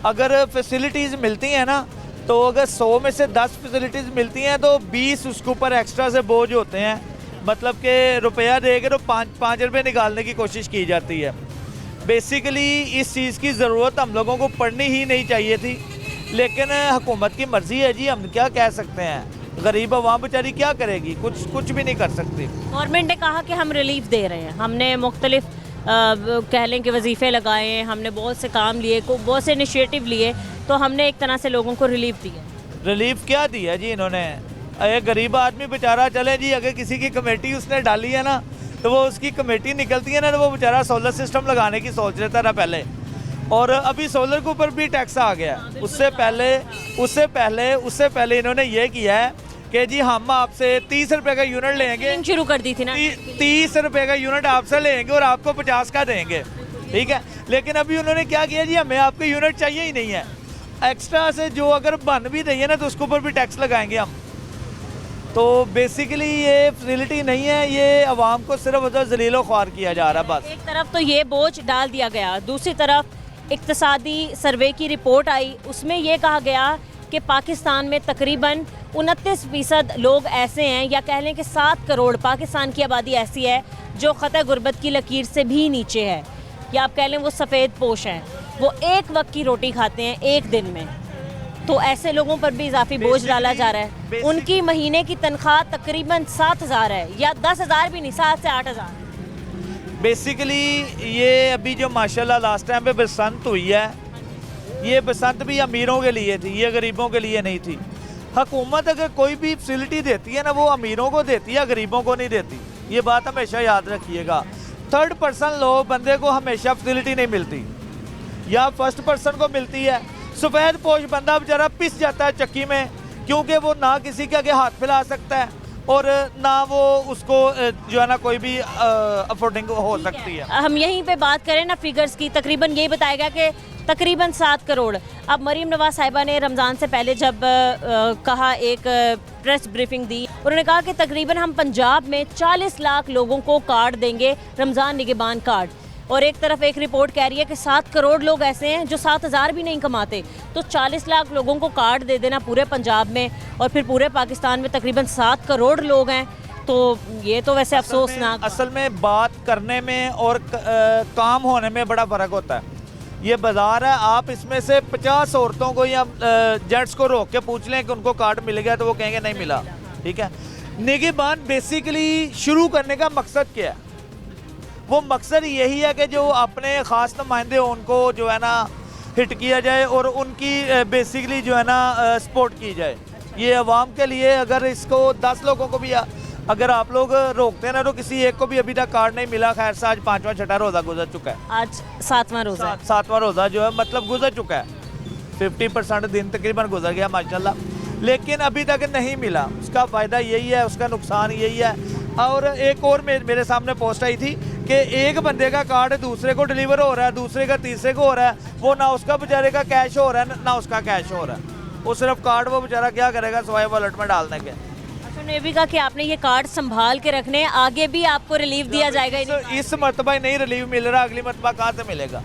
अगर फैसिलिटीज़ मिलती हैं ना तो अगर 100 में से 10 फैसिलिटीज़ मिलती हैं तो 20 उसके ऊपर एक्स्ट्रा से बोझ होते हैं। मतलब कि रुपया देके तो 5 रुपये निकालने की कोशिश की जाती है। बेसिकली इस चीज़ की ज़रूरत हम लोगों को पड़नी ही नहीं चाहिए थी, लेकिन हुकूमत की मर्ज़ी है जी, हम क्या कह सकते हैं। गरीब आवाम बेचारी क्या करेगी, कुछ भी नहीं कर सकती। गवर्नमेंट ने कहा कि हम रिलीफ दे रहे हैं, हमने मुख्तलिफ कह लें कि वजीफ़े लगाए हैं, हमने बहुत से काम लिए, बहुत से इनिशिएटिव लिए, तो हमने एक तरह से लोगों को रिलीफ दिया। रिलीफ क्या दिया जी इन्होंने? एक गरीब आदमी बेचारा, चले जी अगर किसी की कमेटी उसने डाली है ना तो वो उसकी कमेटी निकलती है ना तो वो बेचारा सोलर सिस्टम लगाने की सोच रहा था पहले, और अभी सोलर के ऊपर भी टैक्स आ गया। उससे पहले इन्होंने ये किया है कि जी हम आपसे 30 रुपए का यूनिट लेंगे, शुरू कर दी थी ना, 30 रुपए का यूनिट आपसे लेंगे और आपको 50 का देंगे, ठीक है। लेकिन अभी उन्होंने क्या किया जी, हमें आपके यूनिट चाहिए ही नहीं है, एक्स्ट्रा से जो अगर बन भी रही है ना तो उसके ऊपर भी टैक्स लगाएंगे हम। तो बेसिकली ये फैसिलिटी नहीं है, ये आवाम को सिर्फ उधर जलीलो ख्वार किया जा रहा है बस। एक तरफ तो ये बोझ डाल दिया गया, दूसरी तरफ इक्तिसादी सर्वे की रिपोर्ट आई, उसमें ये कहा गया कि पाकिस्तान में तकरीबन 29% लोग ऐसे हैं, या कह लें कि 7 करोड़ पाकिस्तान की आबादी ऐसी है जो ख़तः गुर्बत की लकीर से भी नीचे है, या आप कह लें वो सफ़ेद पोश हैं, वो एक वक्त की रोटी खाते हैं एक दिन में। तो ऐसे लोगों पर भी इजाफी बोझ डाला जा रहा है। उनकी महीने की तनख्वाह तकरीबन 7,000 है, या 10,000 भी नहीं, 7 से 8,000। बेसिकली ये अभी जो माशाल्लाह लास्ट टाइम पे बसंत हुई है, ये बसंत भी अमीरों के लिए थी, ये गरीबों के लिए नहीं थी। हुकूमत अगर कोई भी फैसिलिटी देती है ना वो अमीरों को देती है, गरीबों को नहीं देती, ये बात हमेशा याद रखिएगा। 3rd पर्सन लोग बंदे को हमेशा फैसिलिटी नहीं मिलती, या 1st पर्सन को मिलती है। सफ़ेद पोश बंदा बेचारा पिस जाता है चक्की में, क्योंकि वो ना किसी के आगे हाथ फैला सकता है और ना वो उसको जो है ना कोई भी अफोर्डिंग हो सकती है। हम यहीं पे बात करें ना फिगर्स की, तकरीबन यही बताया गया कि तकरीबन 7 करोड़। अब मरीम नवाज साहिबा ने रमज़ान से पहले जब कहा, एक प्रेस ब्रीफिंग दी, उन्होंने कहा कि तकरीबन हम पंजाब में 40 लाख लोगों को कार्ड देंगे, रमज़ान निगहबान कार्ड। और एक तरफ एक रिपोर्ट कह रही है कि 7 करोड़ लोग ऐसे हैं जो 7,000 भी नहीं कमाते, तो 40 लाख लोगों को कार्ड दे देना पूरे पंजाब में, और फिर पूरे पाकिस्तान में तकरीबन 7 करोड़ लोग हैं, तो ये तो वैसे अफसोसनाक। असल में बात करने में और काम होने में बड़ा फ़र्क होता है। ये बाज़ार है, आप इसमें से 50 औरतों को या जेंट्स को रोक के पूछ लें कि उनको कार्ड मिल गया तो वो कहेंगे नहीं मिला, ठीक है। निगहबान बेसिकली शुरू करने का मकसद क्या है? वो मकसद यही है कि जो अपने ख़ास नुमाइंदे हो उनको जो है ना हिट किया जाए और उनकी बेसिकली जो है ना सपोर्ट की जाए। ये अवाम के लिए, अगर इसको 10 लोगों को भी अगर आप लोग रोकते हैं ना, तो किसी एक को भी अभी तक कार्ड नहीं मिला। खैर से आज 5वां छठा रोज़ा गुजर चुका है, आज 7वां रोज़ा, 7वां रोज़ा जो है मतलब गुजर चुका है। 50% दिन तकरीबन गुजर गया माशाल्लाह, लेकिन अभी तक नहीं मिला। उसका फ़ायदा यही है, उसका नुकसान यही है। और एक और मेरे सामने पोस्ट आई थी कि एक बंदे का कार्ड दूसरे को डिलीवर हो रहा है, दूसरे का तीसरे को हो रहा है, वो ना उसका बेचारे का कैश हो रहा है ना उसका कैश हो रहा है। वो सिर्फ कार्ड वो बेचारा क्या करेगा सिवाय वॉलेट में डालने के। अच्छा, ने भी कहा कि आपने ये कार्ड संभाल के रखने, आगे भी आपको रिलीफ दिया जाएगा। इस मरतबा ही नहीं रिलीफ मिल रहा, अगली मरतबा कहाँ से मिलेगा?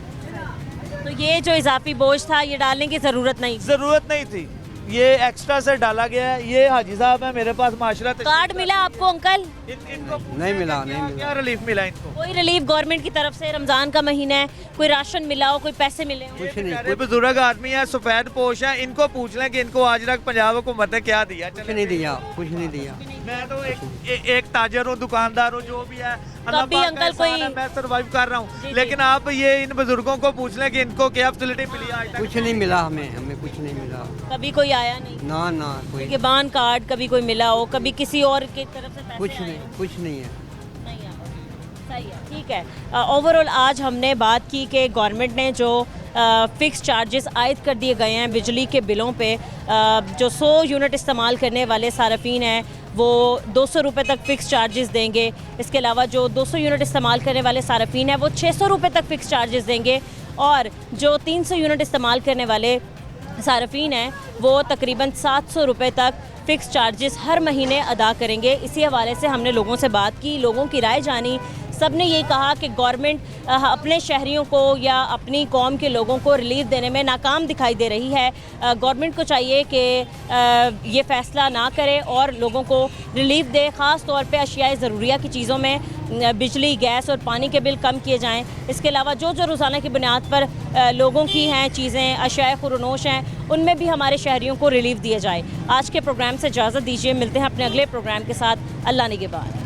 तो ये जो इजाफी बोझ था ये डालने की ज़रूरत नहीं थी, ये एक्स्ट्रा से डाला गया है। ये हाजी साहब है मेरे पास माशरा। कार्ड मिला आपको अंकल? इनको नहीं मिला, नहीं मिला। क्या रिलीफ मिला इनको? कोई रिलीफ गवर्नमेंट की तरफ से? रमजान का महीना है, कोई राशन मिला हो, कोई पैसे मिले हो? कुछ नहीं। कोई बुजुर्ग आदमी है, सफेद पोश है, इनको पूछ लें कि इनको आज तक पंजाब हुकूमत ने क्या दिया। कुछ नहीं दिया, कुछ नहीं दिया। मैं तो एक ताजर हूँ, दुकानदार हूँ, जो भी है कभी अंकल कोई मैं सर्वाइव कर रहा हूँ। लेकिन आप ये इन बुजुर्गों को पूछ लें कि इनको क्या फैसिलिटी मिली आज तक? कुछ नहीं मिला, हमें कुछ नहीं मिला। कभी कोई आया नहीं? ना कोई। कि बान कार्ड कभी कोई मिला हो, कभी किसी और की तरफ से पैसे कुछ नहीं, कुछ नहीं है। सही है, ठीक है। ओवरऑल आज हमने बात की कि गवर्नमेंट ने जो फ़िक्स चार्जेस आयद कर दिए गए हैं बिजली के बिलों पे, जो 100 यूनिट इस्तेमाल करने वाले सार्फिन हैं वो 200 रुपये तक फ़िक्स चार्जेस देंगे। इसके अलावा जो 200 यूनिट इस्तेमाल करने वाले सार्फिन हैं वो 600 रुपये तक फ़िक्स चार्जेस देंगे, और जो 300 यूनिट इस्तेमाल करने वाले सार्फिन हैं वो तकरीबन 700 रुपये तक फ़िक्स चार्जेस हर महीने अदा करेंगे। इसी हवाले से हमने लोगों से बात की, लोगों की राय जानी। सब ने ये कहा कि गवर्नमेंट अपने शहरियों को या अपनी कौम के लोगों को रिलीफ देने में नाकाम दिखाई दे रही है। गवर्नमेंट को चाहिए कि ये फ़ैसला ना करे और लोगों को रिलीफ दे, ख़ास तौर पे अशियाए ज़रूरिया की चीज़ों में बिजली, गैस और पानी के बिल कम किए जाएं। इसके अलावा जो रोज़ाना की बुनियाद पर लोगों की हैं चीज़ें, अशियाए खुरनोश हैं, उनमें भी हमारे शहरियों को रिलीफ दिया जाए। आज के प्रोग्राम से इजाज़त दीजिए, मिलते हैं अपने अगले प्रोग्राम के साथ। अल्लाह निगहबान।